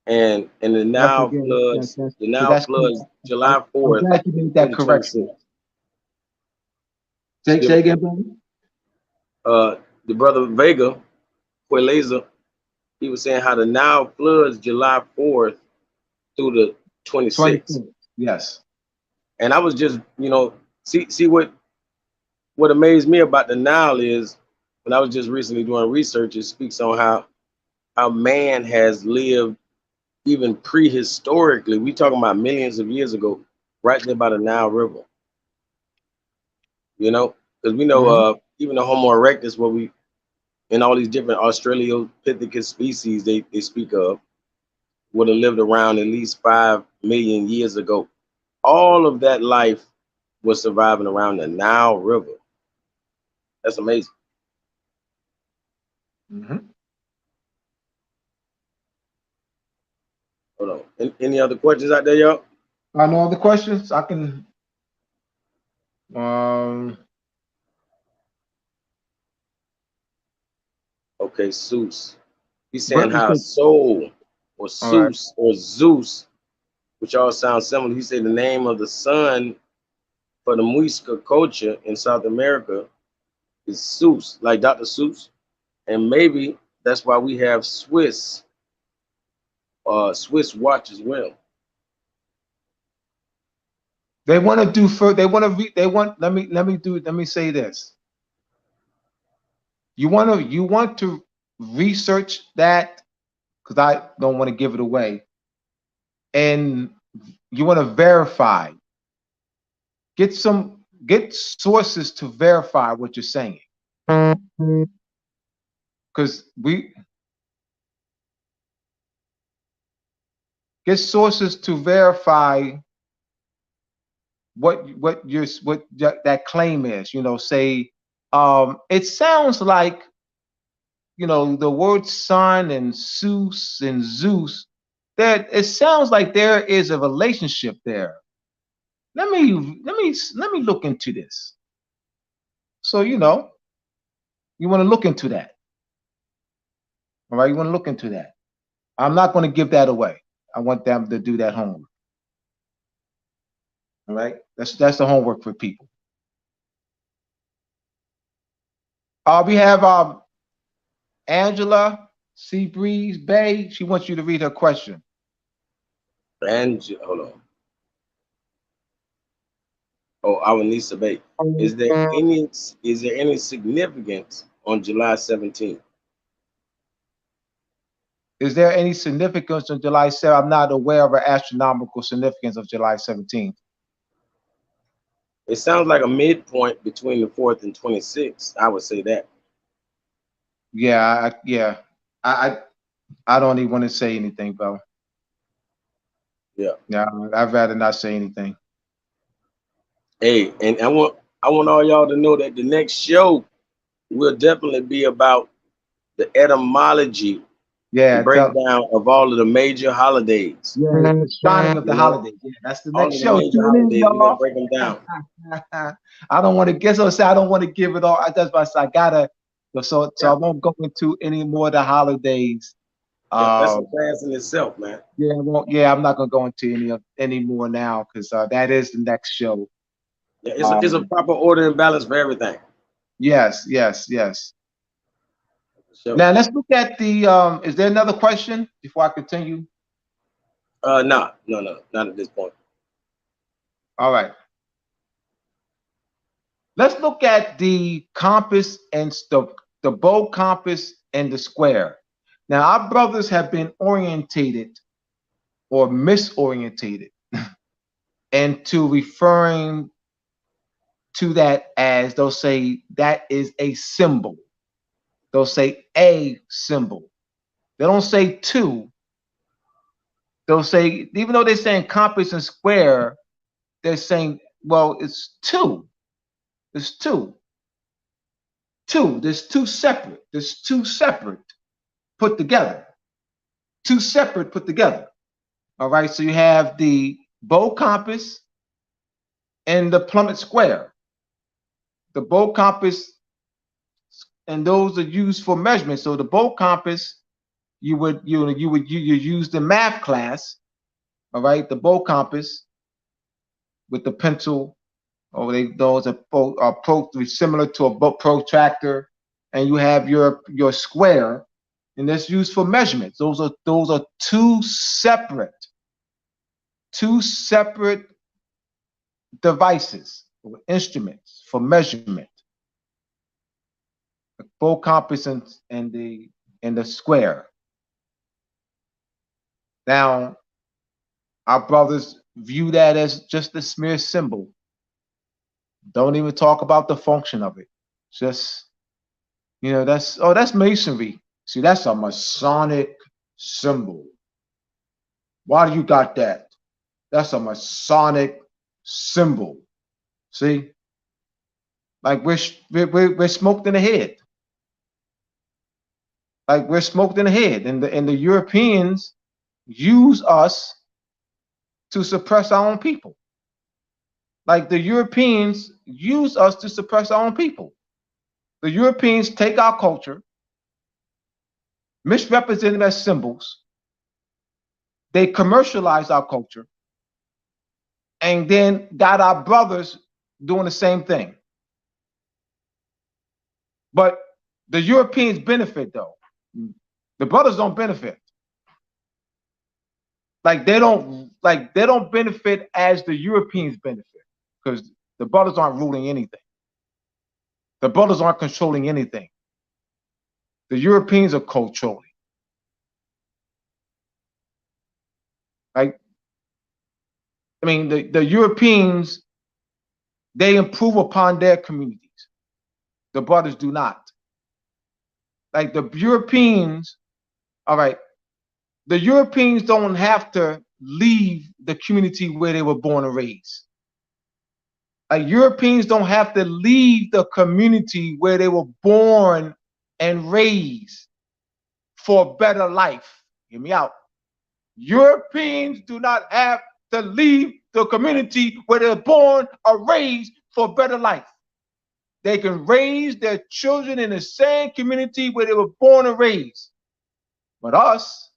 And the Nile floods. The Nile floods July 4th. I'm glad you made that correction. Say again, brother. The brother Vega, Quelaza, he was saying how the Nile floods July 4th through the 26th. Yes. And I was just, see what amazed me about the Nile is, when I was just recently doing research, it speaks on how man has lived even prehistorically. We talking about millions of years ago, right there by the Nile River. Because we know even the Homo erectus, what we in all these different Australopithecus species they speak of, would have lived around at least 5 million years ago. all of that life was surviving around the Nile River. That's amazing. Hold on. Any other questions out there, y'all? No other questions? I can. Okay, Zeus. He's saying You how said, soul or all right. Zeus or Zeus, which all sound similar. He said the name of the sun for the Muisca culture in South America is Zeus, like Dr. Seuss. And maybe that's why we have Swiss watch as well. They want to do for. They want to. They want. Let me say this. You want to research that, because I don't want to give it away, and you want to verify. Get sources to verify what you're saying, because we get sources to verify what that claim is. You know, say it sounds like, you know, the word sun and Zeus and Zeus, that it sounds like there is a relationship there. Let me look into this. So, you know, you want to look into that. All right, you want to look into that. I'm not going to give that away. I want them to do that homework. All right, that's the homework for people. We have Angela Seabreeze Bay. She wants you to read her question. And hold on. Oh, our Nisa Bay. Is there any significance on July 17th? Is there any significance on July 7th? I'm not aware of an astronomical significance of July 17th. It sounds like a midpoint between the 4th and 26th. I would say that. Yeah, I don't even want to say anything, bro. Yeah. Yeah, I'd rather not say anything. Hey, and I want all y'all to know that the next show will definitely be about the etymology, yeah, breakdown of all of the major holidays. Yeah, the astronomy of the holidays. Yeah, that's the next show. Tune in, y'all. We're gonna break them down. I don't want to guess. I don't want to give it all. That's why I gotta. So I won't go into any more of the holidays. That's a class in itself, man. Yeah, yeah, I'm not gonna go into any more now, because that is the next show. Yeah, it's a proper order and balance for everything. Yes. So, now let's look at the. Is there another question before I continue? No, not at this point. All right. Let's look at the compass and the bow compass and the square. Now, our brothers have been orientated or misorientated into referring to that as, they'll say that is a symbol. They'll say a symbol. They don't say two. They'll say, even though they're saying compass and square, they're saying, well, it's two. It's two. There's two separate. Put together. Two separate put together. All right. So you have the bow compass and the plummet square. The bow compass, and those are used for measurement. So the bow compass, you use the math class. All right. The bow compass with the pencil, or those are similar to a protractor, and you have your square, and that's used for measurements. Those are two separate devices or instruments for measurement. The bow compass and the square. Now, our brothers view that as just a mere symbol. Don't even talk about the function of it. Just, that's Masonry. See, that's a Masonic symbol. Why do you got that? That's a Masonic symbol. See, like we're smoked in the head. Like we're smoked in the head, and the Europeans use us to suppress our own people. Like the Europeans use us to suppress our own people. The Europeans take our culture, misrepresent them as symbols. They commercialize our culture, and then got our brothers doing the same thing. But the Europeans benefit though. The brothers don't benefit. Like they don't benefit as the Europeans benefit, because the brothers aren't ruling anything. The brothers aren't controlling anything. The Europeans are controlling. Like, I mean, the Europeans, they improve upon their communities. The brothers do not. Like the Europeans, all right, the Europeans don't have to leave the community where they were born and raised. Like Europeans don't have to leave the community where they were born and raised for a better life. Hear me out. Europeans do not have to leave the community where they're born or raised for a better life. They can raise their children in the same community where they were born and raised. But us,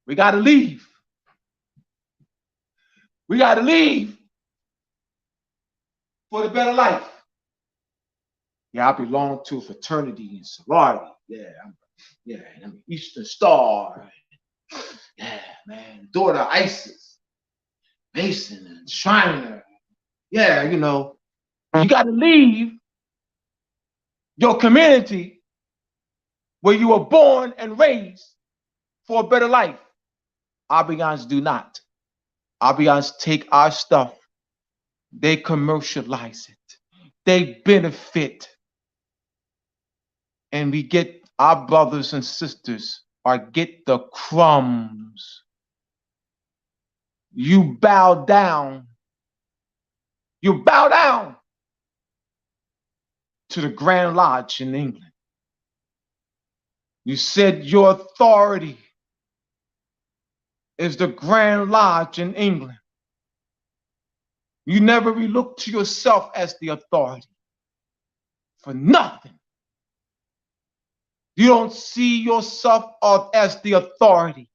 we got to leave. We got to leave for the better life. Yeah, I belong to a fraternity and sorority. Yeah, I'm an Eastern Star. Yeah, man, daughter of Isis, Mason and Shriner. Yeah, you know, you got to leave your community where you were born and raised for a better life. Abians do not. Abians take our stuff. They commercialize it. They benefit. And we get our brothers and sisters or get the crumbs. You bow down. You bow down to the Grand Lodge in England. You said your authority is the Grand Lodge in England. You never look to yourself as the authority for nothing. You don't see yourself as the authority.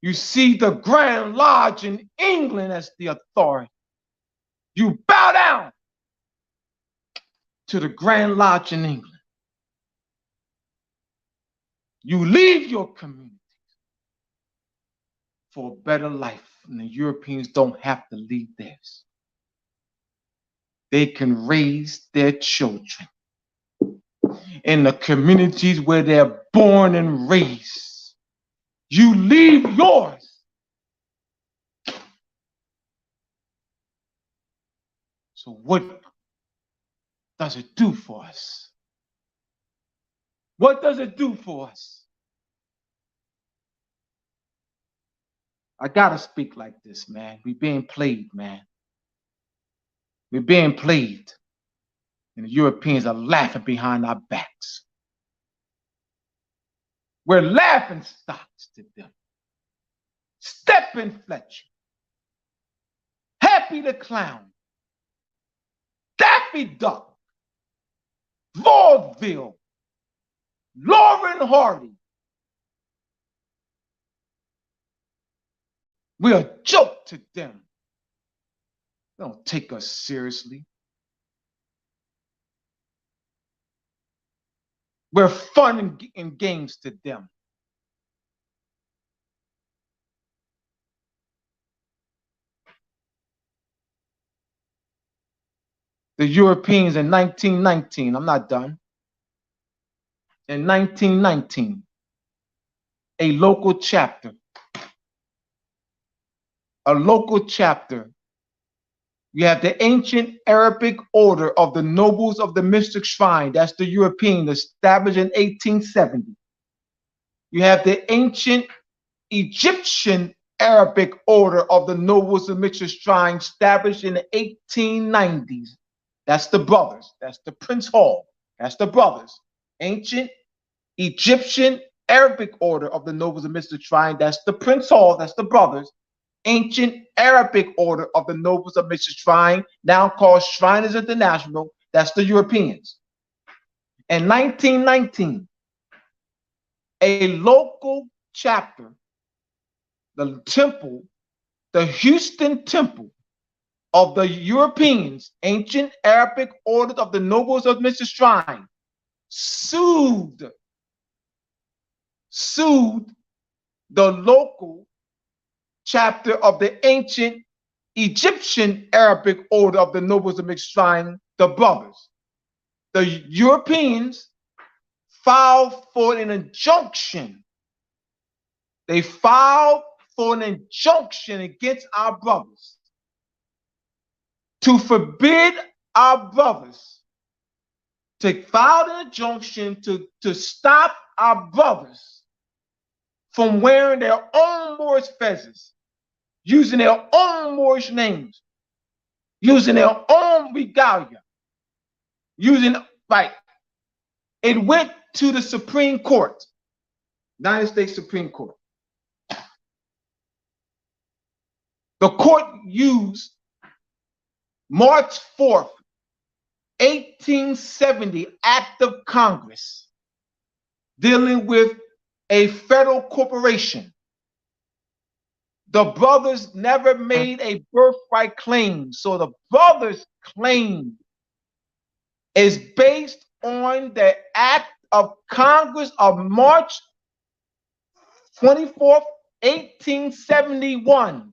You see the Grand Lodge in England as the authority. You bow down to the Grand Lodge in England. You leave your community for a better life, and the Europeans don't have to leave theirs. They can raise their children in the communities where they're born and raised. You leave yours. So what does it do for us? What does it do for us? I gotta speak like this, man. We're being played, man. We're being played. And the Europeans are laughing behind our backs. We're laughing stocks to them. Stephen Fletcher, Happy the Clown, Daffy Duck, Vaudeville, Lauren Hardy. We're a joke to them. They don't take us seriously. We're fun and games to them. The Europeans in 1919, I'm not done. In 1919, a local chapter, you have the ancient Arabic order of the nobles of the mystic shrine. That's the European, established in 1870. You have the ancient Egyptian Arabic order of the nobles of mixture shrine established in the 1890s. That's the brothers. That's the Prince Hall. That's the brothers. Ancient Egyptian Arabic order of the nobles of mixture shrine. That's the Prince Hall. That's the brothers. Ancient Arabic order of the nobles of mixture shrine, now called Shriners International. That's the Europeans. In 1919, a local chapter, the temple, the Houston Temple of the Europeans, ancient Arabic order of the nobles of Mr. Shrine, sued the local chapter of the ancient Egyptian Arabic order of the nobles of Mr. Shrine, the brothers. The Europeans filed for an injunction. They filed for an injunction against our brothers to forbid our brothers, to file an injunction to stop our brothers from wearing their own Moorish fezzes, using their own Moorish names, using their own regalia, using, right. It went to the Supreme Court, United States Supreme Court. The court used March 4th, 1870 Act of Congress dealing with a federal corporation. The brothers never made a birthright claim, so the brothers' claim is based on the Act of Congress of March 24th, 1871.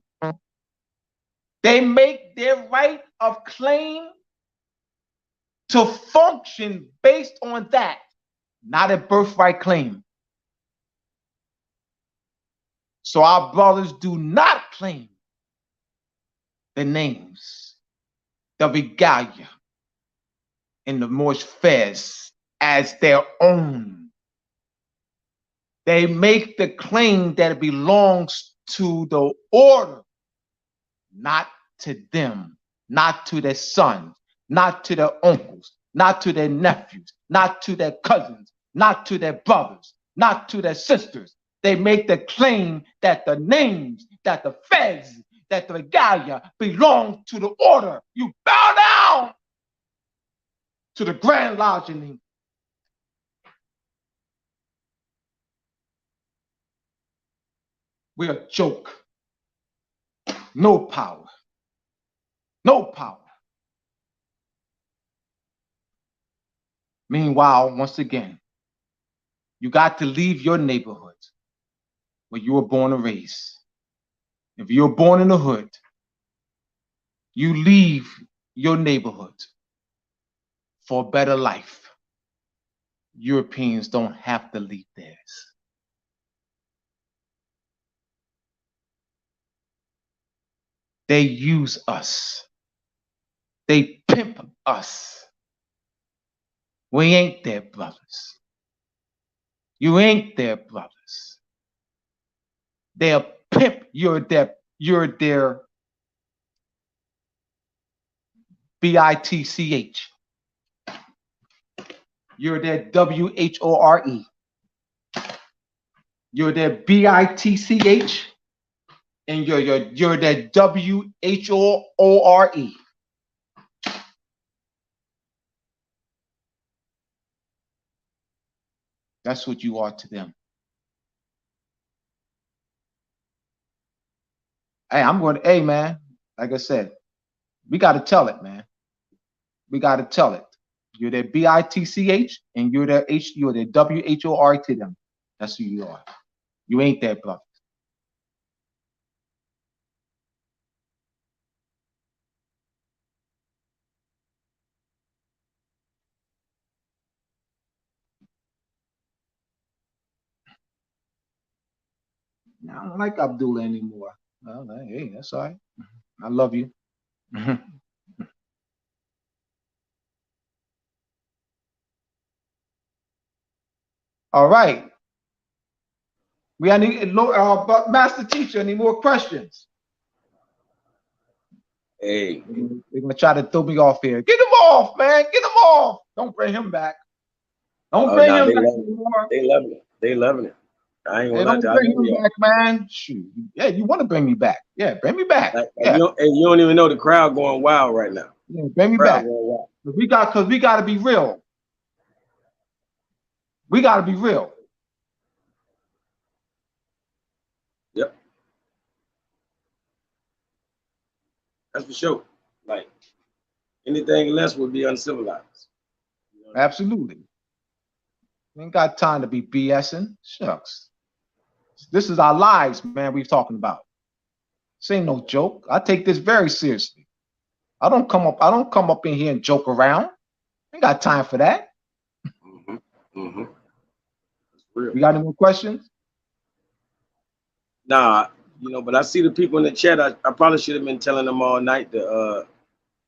They make their right of claim to function based on that, not a birthright claim. So our brothers do not claim the names, the regalia, and the Moorish fez as their own. They make the claim that it belongs to the order, not to them, not to their sons, not to their uncles, not to their nephews, not to their cousins, not to their brothers, not to their sisters. They make the claim that the names, that the fez, that the regalia belong to the order. You bow down to the Grand Lodge in England. We're a joke. No power. No power. Meanwhile, once again, you got to leave your neighborhood where you were born and raised. If you were born in the hood, you leave your neighborhood for a better life. Europeans don't have to leave theirs. They use us. They pimp us. We ain't their brothers. You ain't their brothers. They're pimp. You're their B-I-T-C-H. You're their W-H-O-R-E. You're their B-I-T-C-H, and you're their W-H-O-R-E. That's what you are to them. Hey, man, like I said, we got to tell it, man. We got to tell it. You're their B-I-T-C-H, and you're their W-H-O-R to them. That's who you are. You ain't their brother. I don't like Abdullah anymore. Well, hey, that's all right. I love you. All right. We need but Master Teacher, any more questions? Hey, They're gonna try to throw me off here. Get him off, man. Get him off. Don't bring him back. Don't bring him back anymore. They loving it. They loving it. I ain't gonna lie to you. Don't bring him back, man. Shoot. Yeah, you want to bring me back. Yeah, bring me back. Yeah. You don't even know the crowd going wild right now. Yeah, bring me back. Because we gotta be real. We gotta be real. Yep. That's for sure. Like anything less would be uncivilized. You know? Absolutely. We ain't got time to be BSing. Shucks. This is our lives, man, we're talking about. This ain't no joke. I take this very seriously. I don't come up in here and joke around. I ain't got time for that. Real. You got any more questions? Nah, but I see the people in the chat. I probably should have been telling them all night to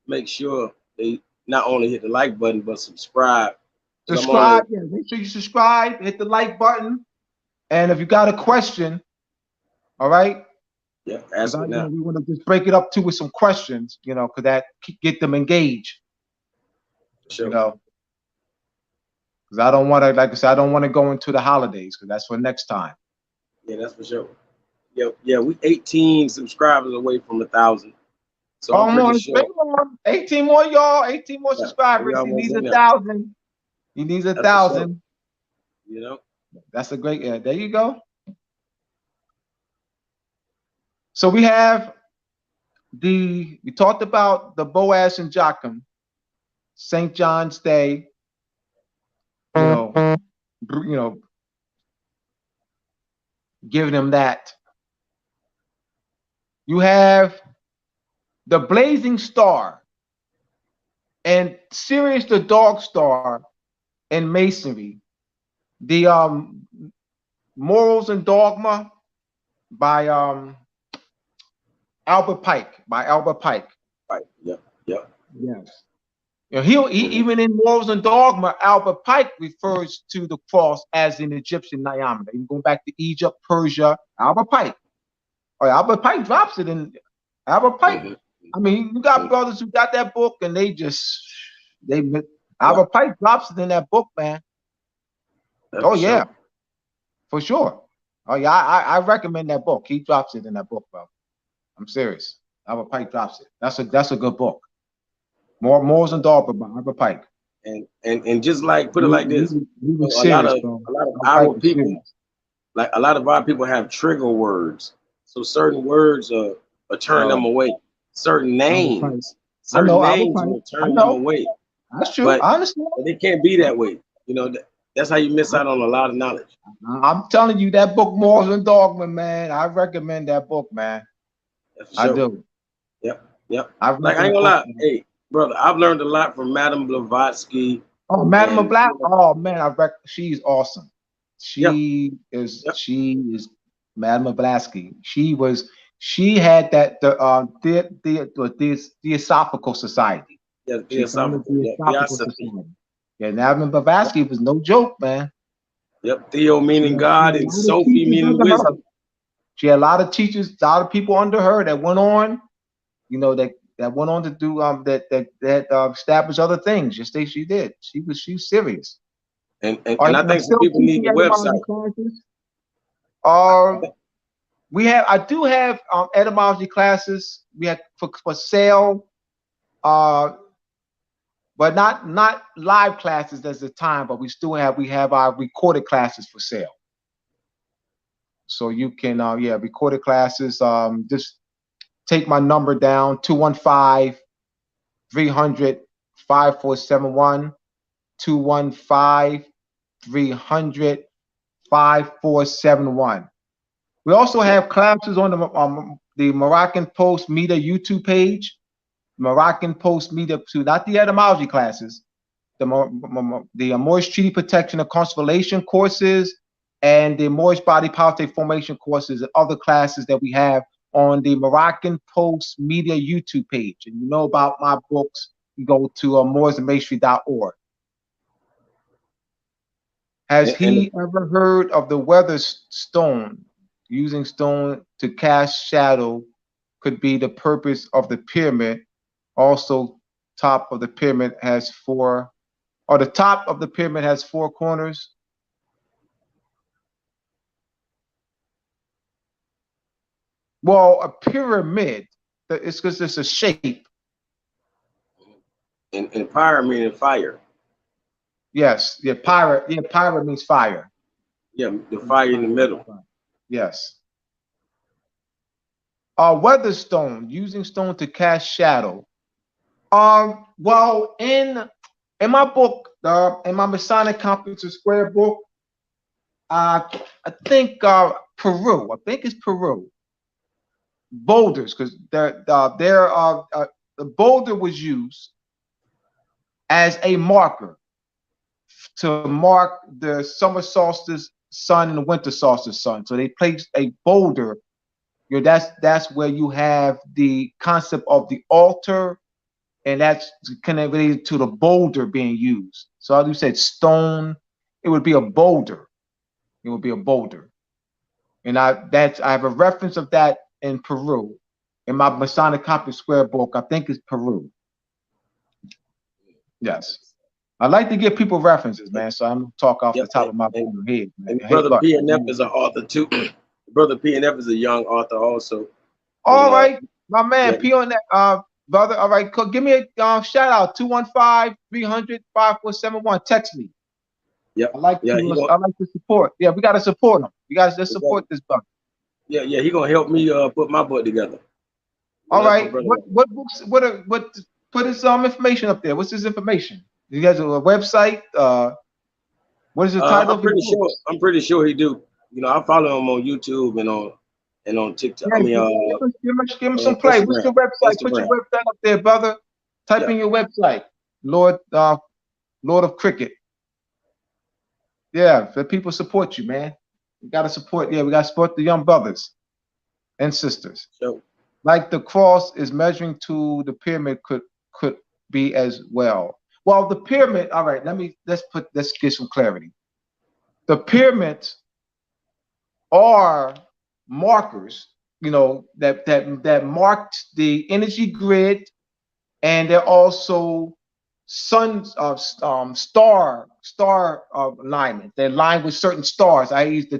make sure they not only hit the like button, but subscribe. Subscribe, yeah. Make sure you subscribe, hit the like button. And if you got a question, all right? Yeah, ask it now. We want to just break it up too with some questions, because that get them engaged. Sure. Because I don't want to, like I said, I don't want to go into the holidays because that's for next time. Yeah, that's for sure. Yeah, we 18 subscribers away from 1,000. So I'm pretty sure. 18 more, y'all. 18 more subscribers. He needs 1,000. He needs 1,000. That's a great. Yeah, there you go. So we have we talked about the Boaz and Joachim, St. John's Day. Giving them that. You have the blazing star and Sirius the dog star in Masonry. The Morals and Dogma by Albert Pike. Right. Yep. Yes. Even in Morals and Dogma, Albert Pike refers to the cross as an Egyptian diameter. Even going back to Egypt, Persia, Albert Pike. Oh, Albert Pike drops it in Albert Pike. I mean, you got brothers who got that book and Albert Pike drops it in that book, man. That's yeah, for sure. Oh yeah, I recommend that book. He drops it in that book, bro. I'm serious. Albert Pike drops it. That's a good book. Morals and Dogma by Albert Pike. And just like put it like this, a lot of our people have trigger words. So certain words are turn them away. Certain names, will turn them away. That's true. I understand. But it can't be that way. That's how you miss out on a lot of knowledge. I'm telling you, that book, Morals and Dogma, man. I recommend that book, man. I do. Yep. I ain't gonna lie. Hey, brother, I've learned a lot from Madame Blavatsky. Oh, Madame Blavatsky. Oh man, she's awesome. She is Madame Blavatsky. She had that the Theosophical Society. Yeah, Theosophical Society. Yeah, Madame Blavatsky was no joke, man. Yep, Theo meaning God and Sophie meaning wisdom. She had a lot of teachers, a lot of people under her that went on, that went on to do that establish other things. Just like she did. She was serious. And I think some people need the website. I do have etymology classes. We have for sale, but not live classes at the time. But we have our recorded classes for sale. So you can recorded classes. Just take my number down, 215-300-5471, 215-300-5471. We also have classes on the Moroccan Post Media YouTube page, Moroccan Post Media, not the etymology classes, the Moorish Treaty Protection and Constellation courses, and the Moorish Body Politic Formation courses and other classes that we have on the Moroccan Post Media YouTube page. And you know about my books, you go to moorsandmasonry.org. Has And he ever heard of the weather stone? Using stone to cast shadow could be the purpose of the pyramid. Also, top of the pyramid has four, or the top of the pyramid has four corners. Well, a pyramid, it's because it's a shape. and fire meaning fire. Yes, yeah, pirate. Yeah, pirate means fire. Yeah, the fire in the middle. Yes. Weatherstone, using stone to cast shadow. Well, in my book, in my Masonic Compass Square book, I think Peru. I think it's Peru. Boulders, because the boulder was used as a marker to mark the summer solstice sun and the winter solstice sun. So they placed a boulder. You know, that's where you have the concept of the altar, and that's connected to the boulder being used. So as you said, stone, it would be a boulder. It would be a boulder. And I have a reference of that in Peru. In my Masonic Compass Square book, I think it's Peru. Yes. I like to give people references, man. So I'm gonna talk off the top of my head. Man. And Brother P&F is an author too. Brother P&F is a young author also. All right, my man, P on that, brother. All right, give me a shout out 215-300-5471. Text me. Yeah, I like to support. Yeah, we gotta support him. You guys just support this brother. Yeah, he gonna help me put my book together. All right, what books? What? Put his information up there. What's his information? You guys have a website? What is the title? I'm pretty sure he do. You know, I follow him on YouTube and on TikTok. Yeah, give him some play. What's your website? Instagram. Put your website up there, brother. Type in your website, Lord of Cricket. Yeah, the people support you, man. We gotta support. Yeah, we gotta support the young brothers and sisters. Sure. Like the cross is measuring to the pyramid could be as well. Well, the pyramid. All right, let's get some clarity. The pyramids are markers, you know, that marked the energy grid, and they're also suns of star alignment. They're aligned with certain stars. I use the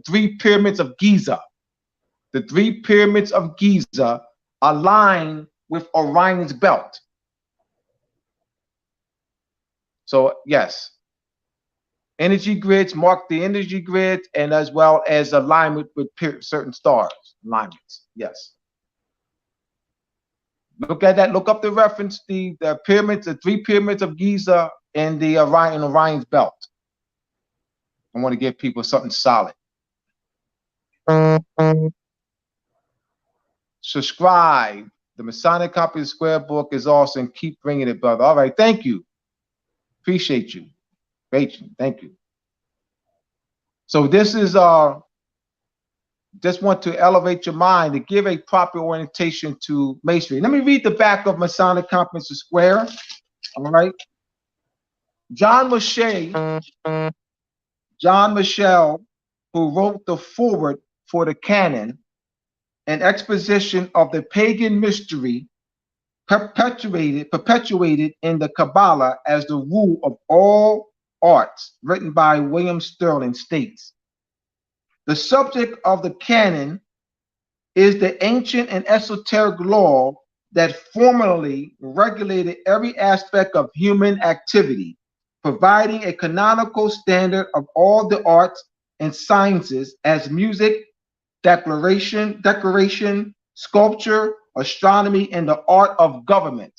three pyramids of Giza. The three pyramids of Giza align with Orion's belt. So yes, energy grids mark the energy grid, and as well as alignment with certain stars alignments. Yes. Look at that. Look up the reference, the pyramids, the three pyramids of Giza, and the Orion's belt. I want to give people something solid. Subscribe. The Masonic Compass Square book is awesome. Keep bringing it, brother. All right. Thank you. Appreciate you. Great. Thank you. So this is just want to elevate your mind to give a proper orientation to Masonry. Let me read the back of Masonic Compass Square. All right. John Michel, who wrote the foreword for the canon, an exposition of the pagan mystery perpetuated in the Kabbalah as the rule of all arts, written by William Sterling, states, the subject of the canon is the ancient and esoteric law that formally regulated every aspect of human activity, providing a canonical standard of all the arts and sciences as music, decoration, sculpture, astronomy, and the art of government,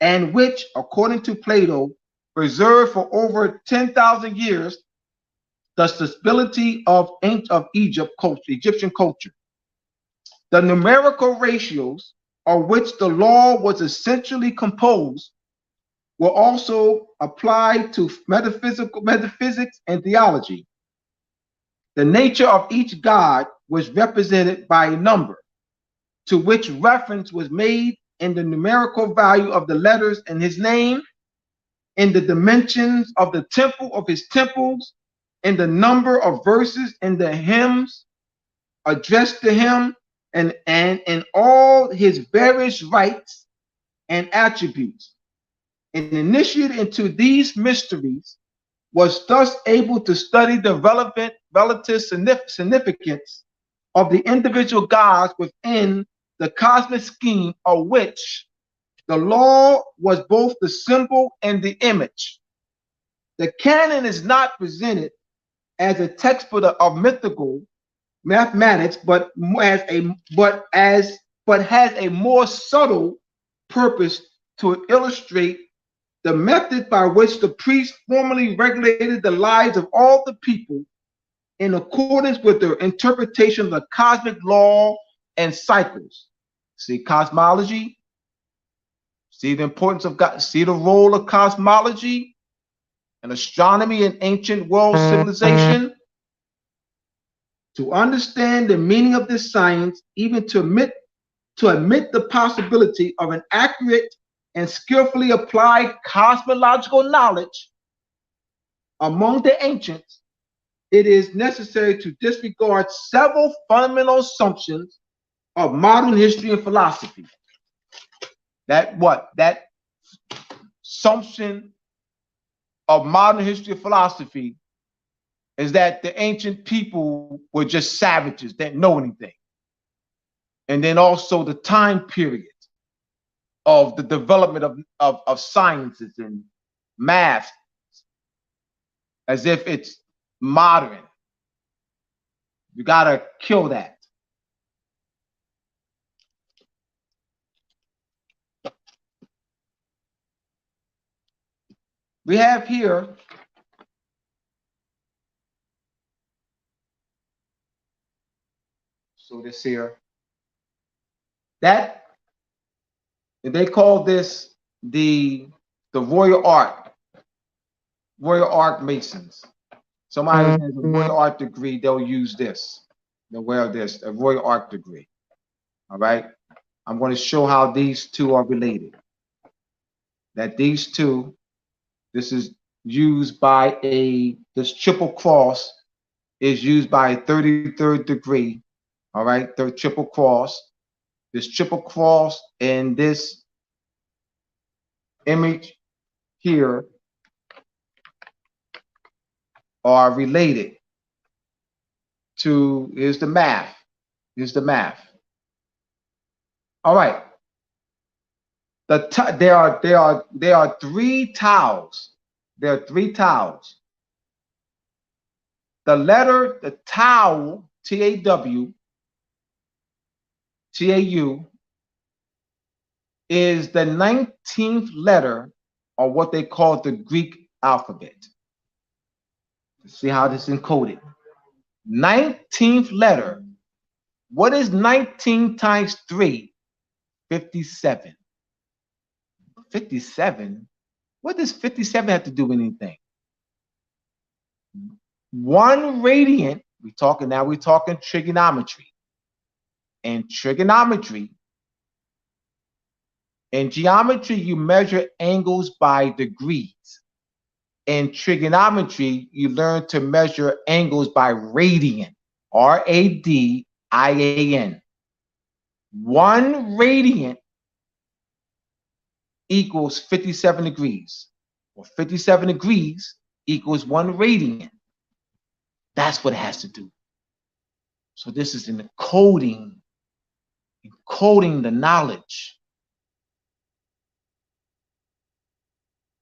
and which, according to Plato, preserved for over 10,000 years the stability of Egyptian culture. The numerical ratios of which the law was essentially composed were also applied to metaphysics and theology. The nature of each god was represented by a number, to which reference was made in the numerical value of the letters in his name, in the dimensions of the temple of his temples, in the number of verses in the hymns addressed to him, and in all his various rights and attributes, and initiated into these mysteries, was thus able to study the relative significance of the individual gods within the cosmic scheme, of which the law was both the symbol and the image. The canon is not presented as a textbook of mythical mathematics, but has a more subtle purpose to illustrate the method by which the priests formally regulated the lives of all the people in accordance with their interpretation of the cosmic law and cycles. See cosmology, see the importance of God, see the role of cosmology and astronomy in ancient world civilization. To understand the meaning of this science, even to admit the possibility of an accurate and skillfully applied cosmological knowledge among the ancients, it is necessary to disregard several fundamental assumptions of modern history and philosophy. That assumption of modern history and philosophy is that the ancient people were just savages, didn't know anything. And then also the time period of the development of sciences and math, as if it's modern. You gotta kill that. We have here this here, that they call this the Royal Ark Masons. Somebody who has a Royal Ark degree, they'll use this. They'll wear this, a Royal Ark degree. All right. I'm going to show how these two are related. That these two, this is used by this triple cross is used by a 33rd degree. All right, triple cross. This triple cross and this image here are related to, here's the math. Here's the math. All right. There are three towels. There are three towels. The letter, the tau, T-A-W, T-A-U, is the 19th letter of what they call the Greek alphabet. See how this is encoded. 19th letter. What is 19 times 3? 57. 57? What does 57 have to do with anything? 1 radian, we're talking trigonometry. And trigonometry, in geometry, you measure angles by degrees. In trigonometry, you learn to measure angles by radian, R-A-D-I-A-N. 1 radian equals 57 degrees, or 57 degrees equals 1 radian. That's what it has to do. So this is encoding the knowledge.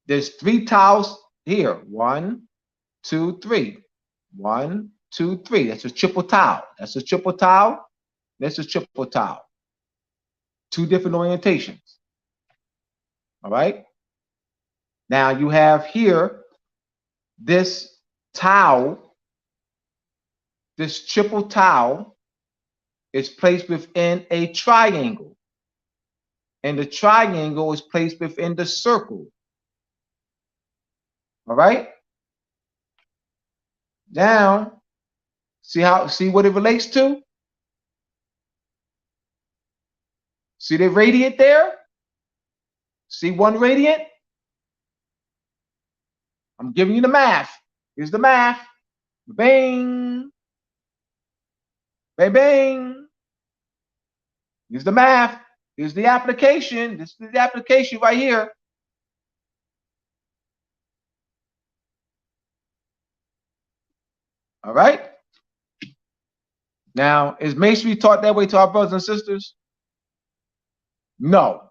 There's 3 tiles here. 1, 2, 3. 1, 2, 3. That's a triple tile. That's a triple tile. That's a triple tile. 2 different orientations. All right. Now you have here this tile. This triple tile is placed within a triangle, and the triangle is placed within the circle. All right. Now, see what it relates to? See the radiant there? See 1 radiant? I'm giving you the math. Here's the math. Bang. Bang, bang. Here's the math. Here's the application. This is the application right here. All right. Now, is Masonry taught that way to our brothers and sisters? No.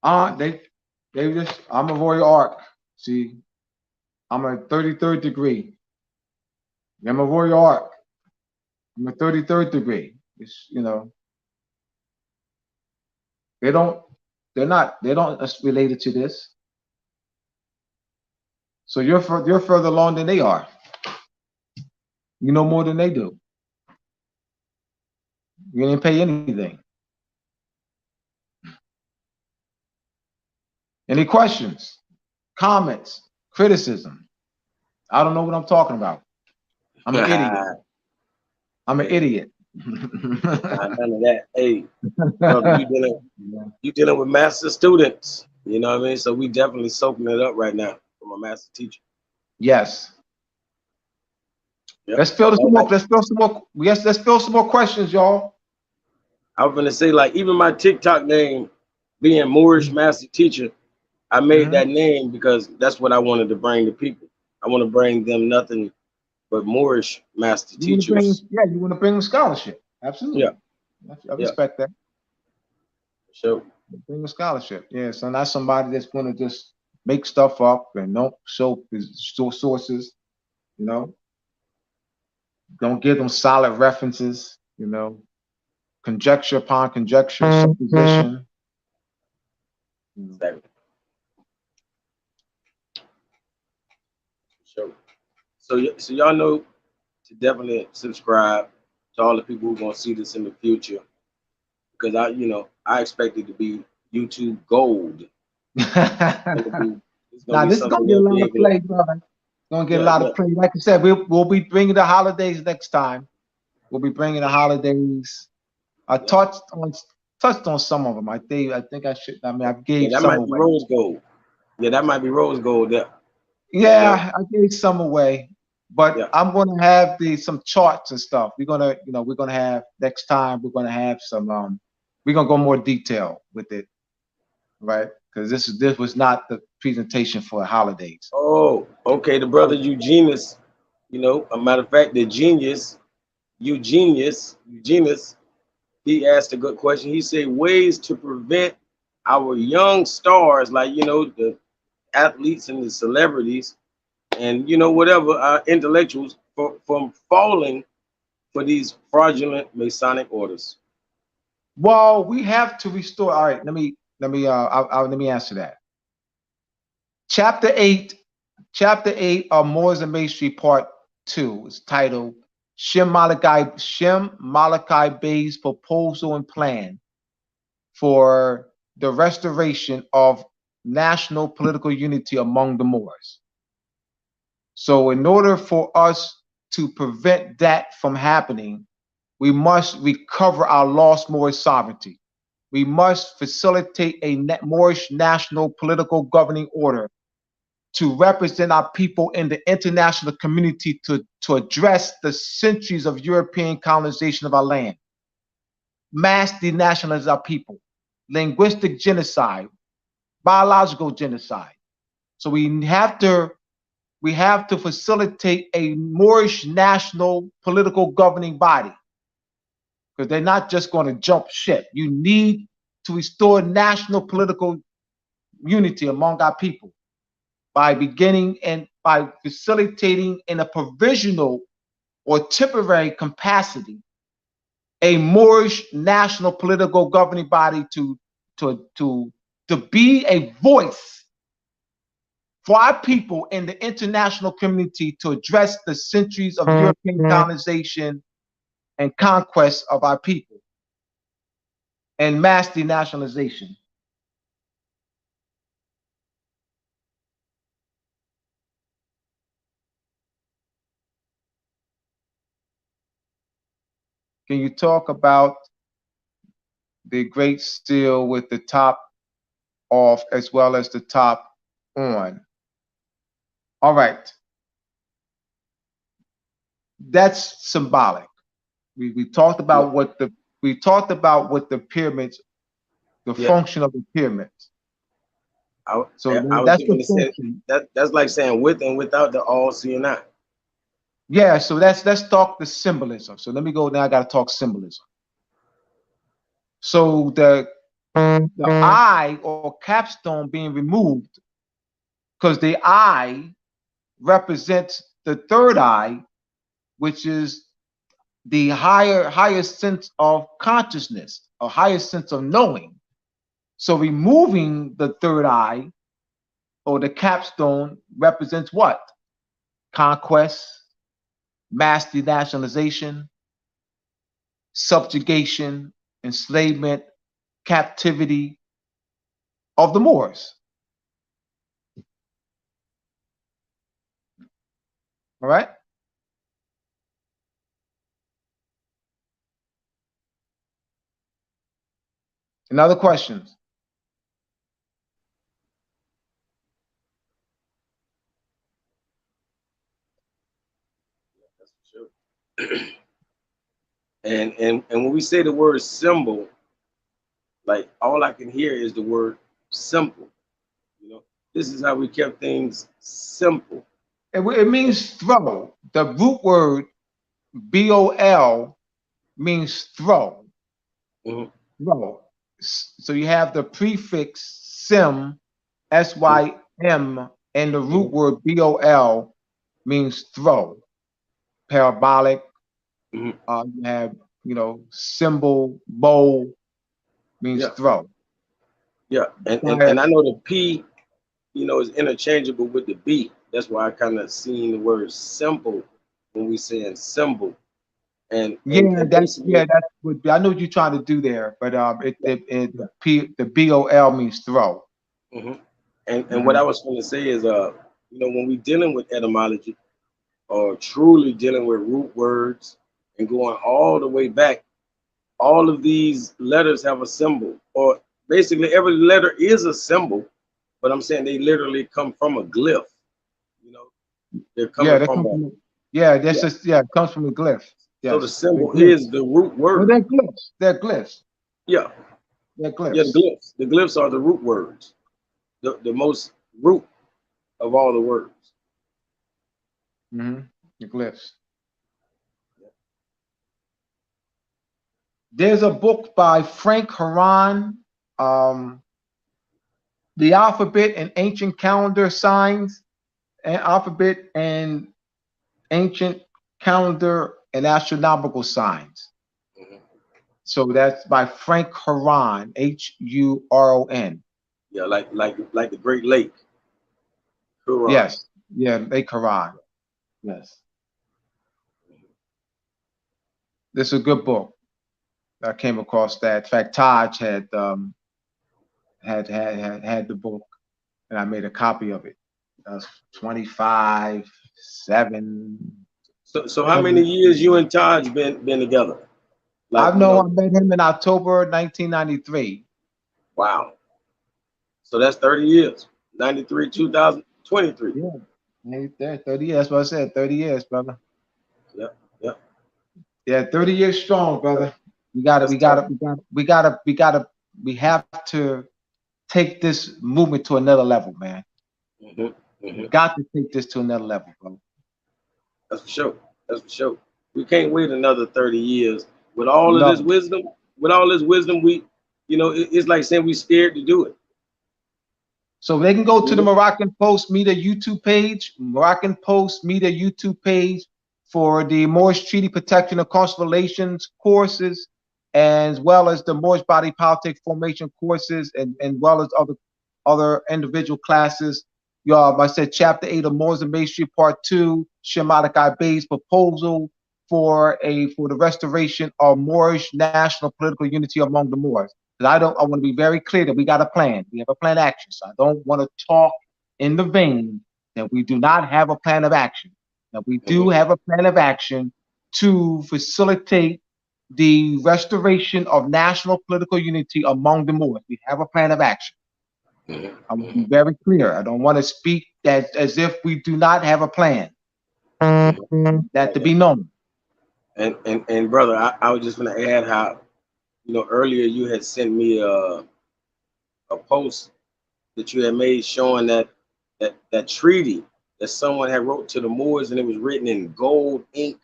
They just, I'm a royal arc. See, I'm a 33rd degree. I'm a royal arc. I'm a 33rd degree. It's, you know, they're not related to this. So you're further along than they are. You know more than they do. You didn't pay anything. Any questions, comments, criticism? I don't know what I'm talking about. I'm an idiot. I'm an idiot. None of that. Hey, brother, you dealing with master students. You know what I mean? So we definitely soaking it up right now from a master teacher. Yes. Yep. Let's fill some more. Let's fill some more. Yes, let's fill some more questions, y'all. I was gonna say, like, even my TikTok name being Moorish master teacher, I made that name because that's what I wanted to bring to people. I want to bring them nothing but Moorish master teachers. You want to bring them scholarship. Absolutely. Yeah. I respect that. Sure. Bring a scholarship. Yeah, so not somebody that's going to just make stuff up and don't show sources, you know. Don't give them solid references, you know. Conjecture upon conjecture, supposition. Exactly. Sure. So y'all know to definitely subscribe to all the people who are gonna see this in the future, because I expect it to be YouTube gold. Now this is gonna get a lot of play, brother. Gonna get a lot of play. Like I said, we'll be bringing the holidays next time. We'll be bringing the holidays. I touched on some of them. I think I should. I mean, I gave that some might away. Be rose gold. Yeah, that might be rose gold. Yeah, I gave some away, but I'm going to have some charts and stuff. We're gonna have next time. We're gonna have some. We're gonna go more detail with it, right? Because this was not the presentation for the holidays. Oh, okay. The brother Eugenius, a matter of fact, the genius, Eugenius, he asked a good question. He said ways to prevent our young stars, like the athletes and the celebrities, and whatever our intellectuals from falling for these fraudulent Masonic orders. Well, we have to restore. All right, let me answer that. Chapter 8 of Moors and Masonry Part 2 is titled Shem Malachi Bey's proposal and plan for the restoration of national political unity among the Moors. So in order for us to prevent that from happening, we must recover our lost Moorish sovereignty. We must facilitate a Moorish national political governing order to represent our people in the international community to address the centuries of European colonization of our land, mass denationalize our people, linguistic genocide, biological genocide. So we have to facilitate a Moorish national political governing body, because they're not just going to jump ship. You need to restore national political unity among our people by beginning and by facilitating in a provisional or temporary capacity a Moorish national political governing body to be a voice for our people in the international community to address the centuries of European colonization and conquest of our people and mass denationalization. Can you talk about the Great Seal with the top off as well as the top on? All right. that's symbolic. We talked about what the pyramids, the function of the pyramids. I was That's just the gonna say function. that's like saying with and without the all, so you're not. Yeah, so let's talk the symbolism. So let me go now. I gotta talk symbolism. So the eye or capstone being removed, because the eye represents the third eye, which is the higher sense of consciousness, a higher sense of knowing. So removing the third eye or the capstone represents what? Conquest, mass denationalization, subjugation, enslavement, captivity of the Moors. All right? Any other questions? And when we say the word symbol, like all I can hear is the word simple. You know, this is how we kept things simple. It means throw. The root word BOL means throw. Throw. So you have the prefix sim, SYM, and the root word BOL means throw. Parabolic. You have, symbol, bowl means throw. Yeah, and I know the P, is interchangeable with the B. That's why I kind of seen the word simple when we saying symbol. And that's what I know what you're trying to do there, but the BOL means throw. And what I was going to say is, when we dealing with etymology or truly dealing with root words and going all the way back, all of these letters have a symbol, or basically every letter is a symbol, but I'm saying they literally come from a glyph. They're coming from it comes from a glyph. Yes. So the symbol is the root word. Well, they're glyphs. Yeah. They're glyphs. Yeah, the glyphs. The glyphs are the root words. The most root of all the words. The glyphs. There's a book by Frank Haran, The Alphabet and Ancient Calendar Signs, and Alphabet and Ancient Calendar and Astronomical Signs. So that's by Frank Haran, Huron. Yeah, like the Great Lake. Huron. Yes, yeah, Lake Huron. Yes. This is a good book. I came across that. In fact, Taj had the book, and I made a copy of it. That's 25/7. So how many years you and Taj been together? I met him in October 1993. Wow. So that's 30 years. 93, 2023. Yeah, 30 years. That's what I said. 30 years, brother. Yeah, 30 years strong, brother. We have to take this movement to another level, man. We got to take this to another level, bro. That's for sure. That's for sure. We can't wait another 30 years with all of this wisdom. With all this wisdom, it's like saying we scared to do it. So they can go to the Moroccan Post Media YouTube page, for the Moorish Treaty Protection and Consular Relations courses, as well as the Moorish Body Politic Formation courses, and well as other individual classes. I said Chapter 8 of Moors and Masonry Part 2, Shemadic Bey's proposal for the restoration of Moorish national political unity among the Moors. I want to be very clear that we got a plan. We have a plan of action. So I don't want to talk in the vein that we do not have a plan of action. Now we do have a plan of action to facilitate the restoration of national political unity among the Moors. We have a plan of action. I want to be very clear. I don't want to speak as if we do not have a plan. That to be known. And brother, I was just gonna add how, you know, earlier you had sent me a post that you had made showing that treaty that someone had wrote to the Moors, and it was written in gold ink.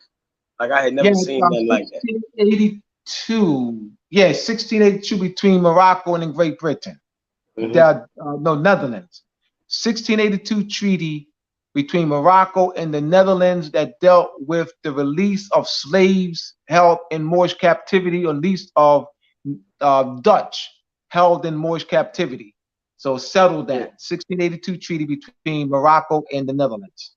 Like I had Yeah, never seen nothing like that. 1682. Yeah, 1682 between Morocco and Great Britain. No, Netherlands. 1682 treaty between Morocco and the Netherlands that dealt with the release of slaves held in Moorish captivity, or release of Dutch held in Moorish captivity. So settled that 1682 treaty between Morocco and the Netherlands.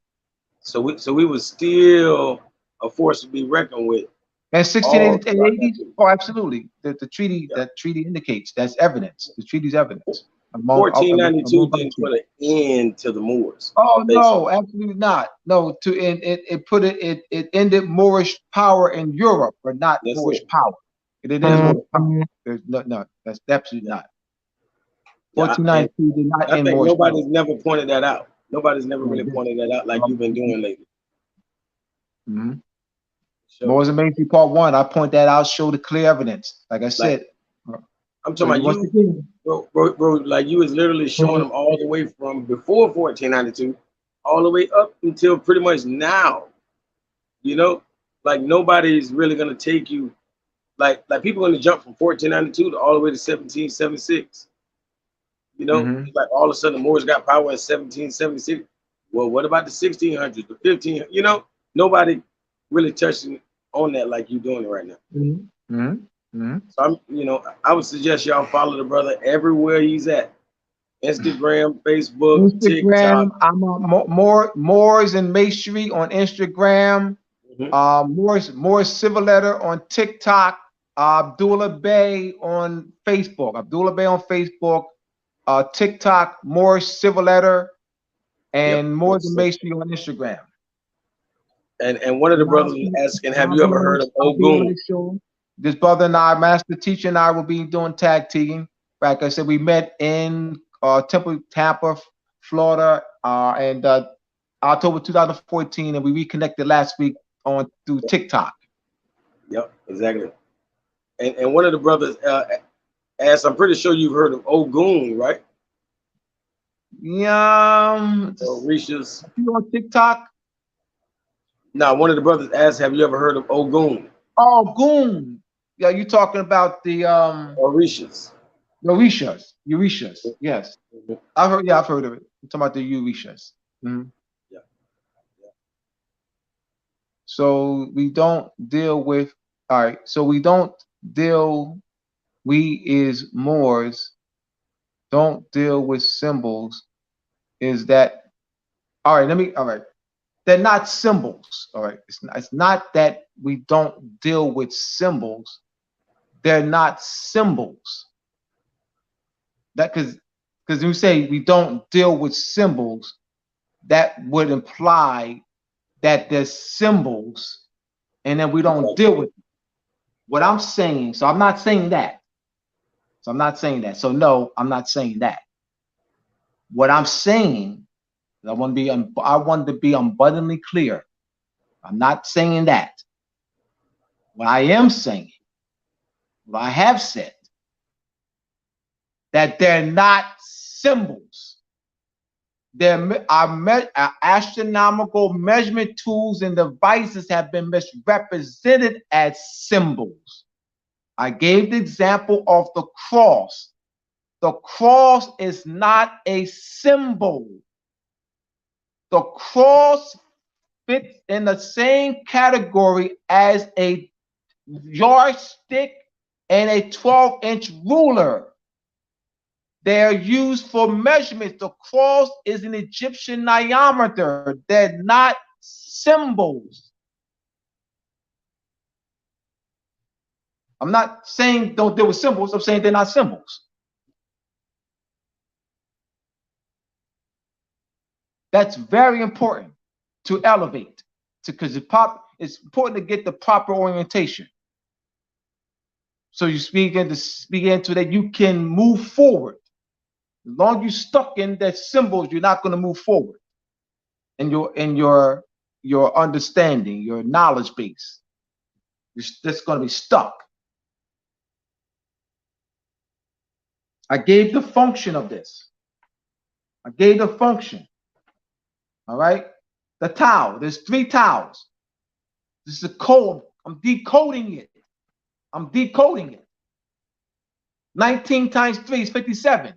So we was still a force to be reckoned with. And 1680, oh, absolutely. The treaty, that treaty indicates that's evidence. The treaty's evidence. 1492 didn't put an end to the Moors. Oh no, absolutely not. No, it ended Moorish power in Europe, but not Moorish power. It is Moorish power. There's no, that's absolutely not. 1492 did not end Moorish power. Nobody's never pointed that out. Nobody's never really pointed that out like you've been doing lately. Moors and Masonry Part 1, I point that out, show the clear evidence. Like I said, I'm talking about you, bro, like you was literally showing them all the way from before 1492, all the way up until pretty much now. You know, like nobody's really gonna take you, like people gonna jump from 1492 to all the way to 1776. You know, like all of a sudden the Moors got power in 1776. Well, what about the 1600s, the 1500s? You know, nobody really touching on that like you doing it right now. So I'm, you know, I would suggest y'all follow the brother everywhere he's at. Instagram, Facebook, TikTok. I'm on Moors and Masonry on Instagram. Moors Civil Letter on TikTok. Abdullah Bey on Facebook. Abdullah Bey on Facebook. TikTok, Moorish Civil Letter, and Moors and Masonry on Instagram. And one of the brothers was asking, have you ever heard of Ogun? This brother and I, Master Teacher and I, will be doing tag teaming. Like I said, we met in Tampa, Florida, and October 2014, and we reconnected last week through TikTok. Yep, exactly. And one of the brothers asked, I'm pretty sure you've heard of Ogun, right? Yeah. Orishas. You on TikTok? Now, one of the brothers asked, have you ever heard of Ogun? Oh, Goon. Yeah, you talking about the Orishas. Orishas. Yes. I've heard of it. I'm talking about the Orishas. Yeah. So we don't deal with, all right, so we as Moors don't deal with symbols. Is that all right? They're not symbols. All right. It's not that we don't deal with symbols. They're not symbols. That because when you say we don't deal with symbols, that would imply that there's symbols and then we don't deal with them. What I'm saying, so I'm not saying that. So no, I'm not saying that. What I'm saying, I want to be abundantly clear. I'm not saying that. What I am saying, what I have said, that they're not symbols. Our astronomical measurement tools and devices have been misrepresented as symbols. I gave the example of the cross. The cross is not a symbol. The cross fits in the same category as a yardstick and a 12-inch ruler. They are used for measurements. The cross is an Egyptian diameter. They're not symbols. I'm not saying don't deal with symbols. I'm saying they're not symbols. That's very important to elevate, because it's important to get the proper orientation. So you begin to that you can move forward. As long as you're stuck in that symbols, you're not going to move forward in your understanding, your knowledge base. That's going to be stuck. I gave the function of this. I gave the function. All right. The Tao. There's 3 Taos. This is a code. I'm decoding it. I'm decoding it. 19 times 3 is 57.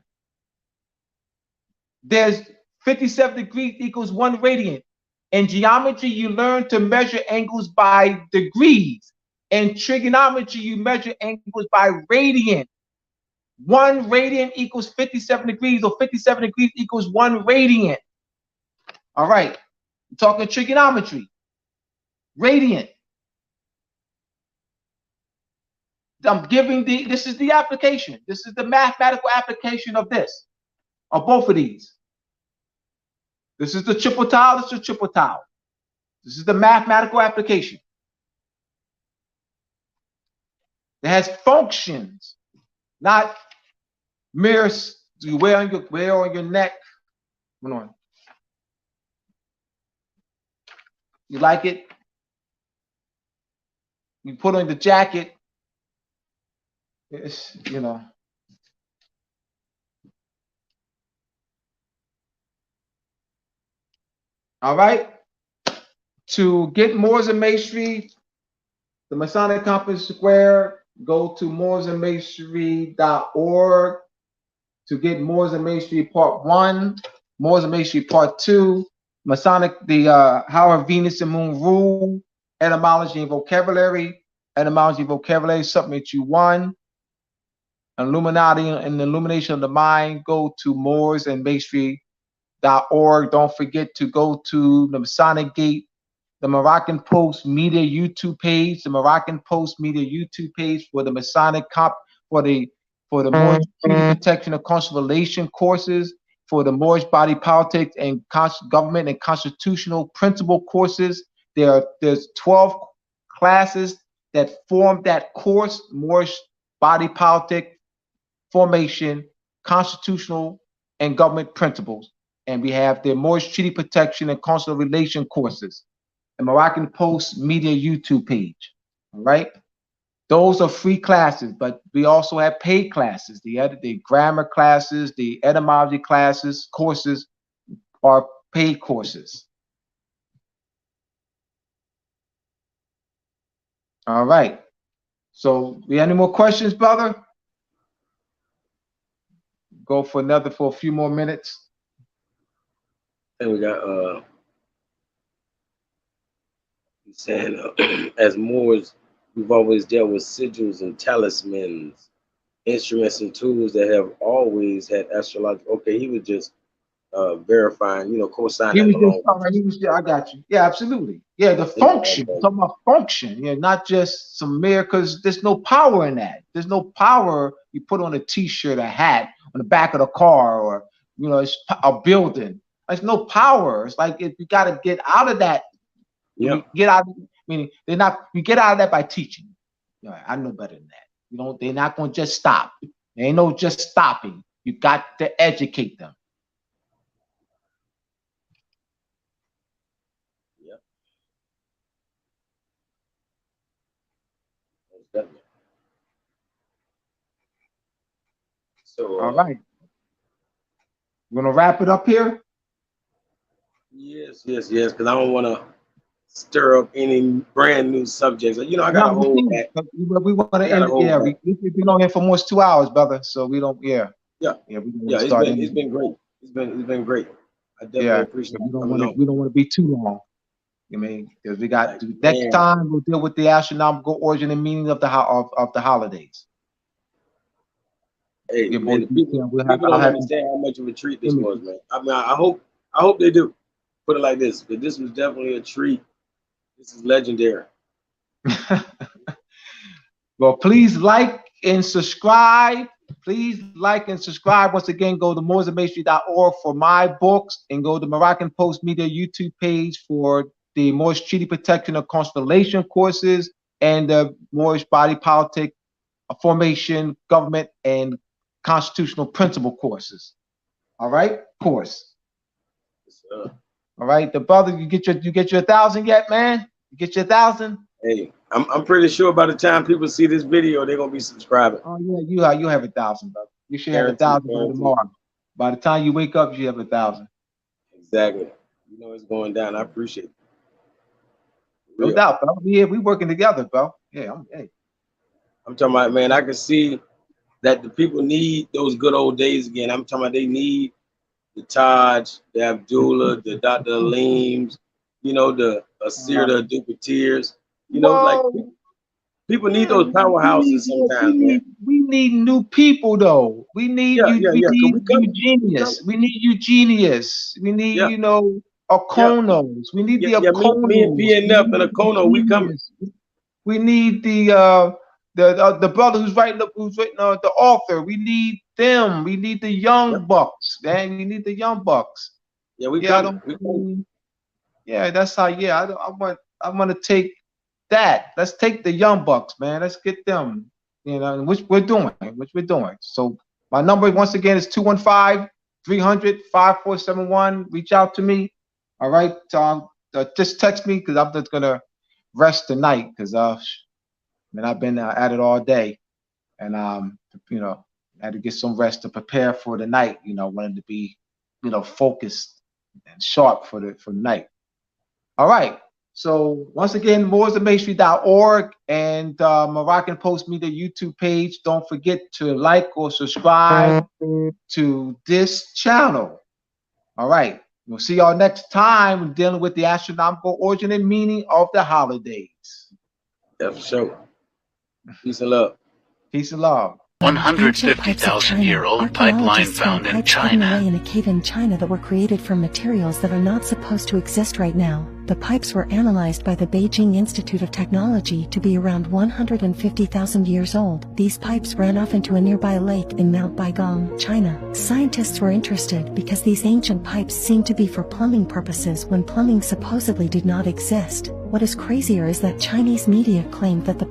There's 57 degrees equals 1 radian. In geometry, you learn to measure angles by degrees. In trigonometry, you measure angles by radian. 1 radian equals 57 degrees, or 57 degrees equals 1 radian. All right. We're talking trigonometry. Radiant. I'm giving this is the application. This is the mathematical application of this, of both of these. This is the triple tile, this is the triple tile. This is the mathematical application. It has functions, not mirrors you wear on your neck. Hold on. You like it? You put on the jacket. It's, you know. All right. To get Moors and Masonry, the Masonic Compass Square, go to moorsandmasonry.org. To get Moors and Masonry Part 1, Moors and Masonry Part 2, Masonic, the How Venus and Moon Rule, Etymology and Vocabulary, Etymology and Vocabulary, Submit You 1, Illuminati and the Illumination of the Mind, go to moorsandmasonry.org. Don't forget to go to the Masonic Gate, the Moroccan Post Media YouTube page, the Moroccan Post Media YouTube page for the Masonic for the Moorish Protection and Constellation courses, for the Moorish Body Politics and Government and Constitutional Principle courses. There's 12 classes that form that course: Moorish Body Politic, Formation, Constitutional, and Government Principles. And we have the Moorish Treaty Protection and Consular Relation courses, the Moroccan Post Media YouTube page. All right. Those are free classes, but we also have paid classes. The grammar classes, the etymology classes, courses are paid courses. All right. So, we have any more questions, brother? Go for a few more minutes. And we got he's saying as Moors, we've always dealt with sigils and talismans, instruments and tools that have always had astrological. Okay, he was just verifying, co-signing along. I got you. Yeah, absolutely. Yeah, the function. Talking about function. Yeah, not just some mere, because there's no power in that. There's no power you put on a t-shirt, a hat, on the back of the car, or it's a building. There's no power. It's like if you got to get out of that. Yeah. Get out. Meaning you get out of that by teaching. I know better than that. They're not going to just stop. There ain't no just stopping. You got to educate them. Yep. Definitely. So all right. We're gonna wrap it up here. Yes, because I don't want to stir up any brand new subjects. I got a whole. We want to end. Yeah, we've been on here for almost 2 hours, brother. So we don't. Yeah. It's been great. It's been great. I definitely appreciate. We don't want to be too long. Because we got next time we'll deal with the astronomical origin and meaning of the holidays. Hey, man, people don't understand how much of a treat this was, man. I hope they do. Put it like this, but this was definitely a treat. This is legendary. Well, please like and subscribe. Please like and subscribe. Once again, go to moorsandmasonry.org for my books, and go to Moroccan Post Media YouTube page for the Moorish Treaty Protection of Constellation courses and the Moorish Body Politic, Formation, Government, and Constitutional Principle courses. All right, course. Yes, sir. All right, the brother, you get your 1,000 yet, man? You get your 1,000? Hey, I'm pretty sure by the time people see this video, they're gonna be subscribing. Oh yeah, you have 1,000, brother. You should have Guaranteed, 1,000 by guaranteed. tomorrow. By the time you wake up, you have 1,000. Exactly. You know it's going down. I appreciate it. No doubt, bro. Yeah, we working together, bro. Yeah, I'm talking about, man, I can see that the people need those good old days again. I'm talking about they need the Taj, the Abdullah, the Dr. Aleems, you know, the Asir, the Dupateers. You know, like people need those powerhouses sometimes, man. We need new people though. We need Yeah. Eugenius. We need Eugenius. We need, you know, Okonos. We need the Okonos. Me and PNF and Okono, we coming. We need the brother who's writing the author. We need them. We need the young bucks, man. We need the young bucks. Yeah, we coming. Yeah, that's how. Yeah, I want to take that. Let's take the young bucks, man. Let's get them. You know, which we're doing. So my number once again is 215-300-5471. Reach out to me. All right. Just text me because I'm just gonna rest tonight because man, I've been at it all day, and you know, I had to get some rest to prepare for the night. You know, wanted to be, you know, focused and sharp for the night. All right. So once again, mooresofmasonry.org and Moroccan Post Media YouTube page. Don't forget to like or subscribe to this channel. All right. We'll see y'all next time dealing with the astronomical origin and meaning of the holidays. Yeah, for sure. Peace and love. Peace and love. 150,000-year-old pipeline found in China. In a cave in China that were created from materials that are not supposed to exist right now. The pipes were analyzed by the Beijing Institute of Technology to be around 150,000 years old. These pipes ran off into a nearby lake in Mount Baigong, China. Scientists were interested because these ancient pipes seemed to be for plumbing purposes when plumbing supposedly did not exist. What is crazier is that Chinese media claimed that the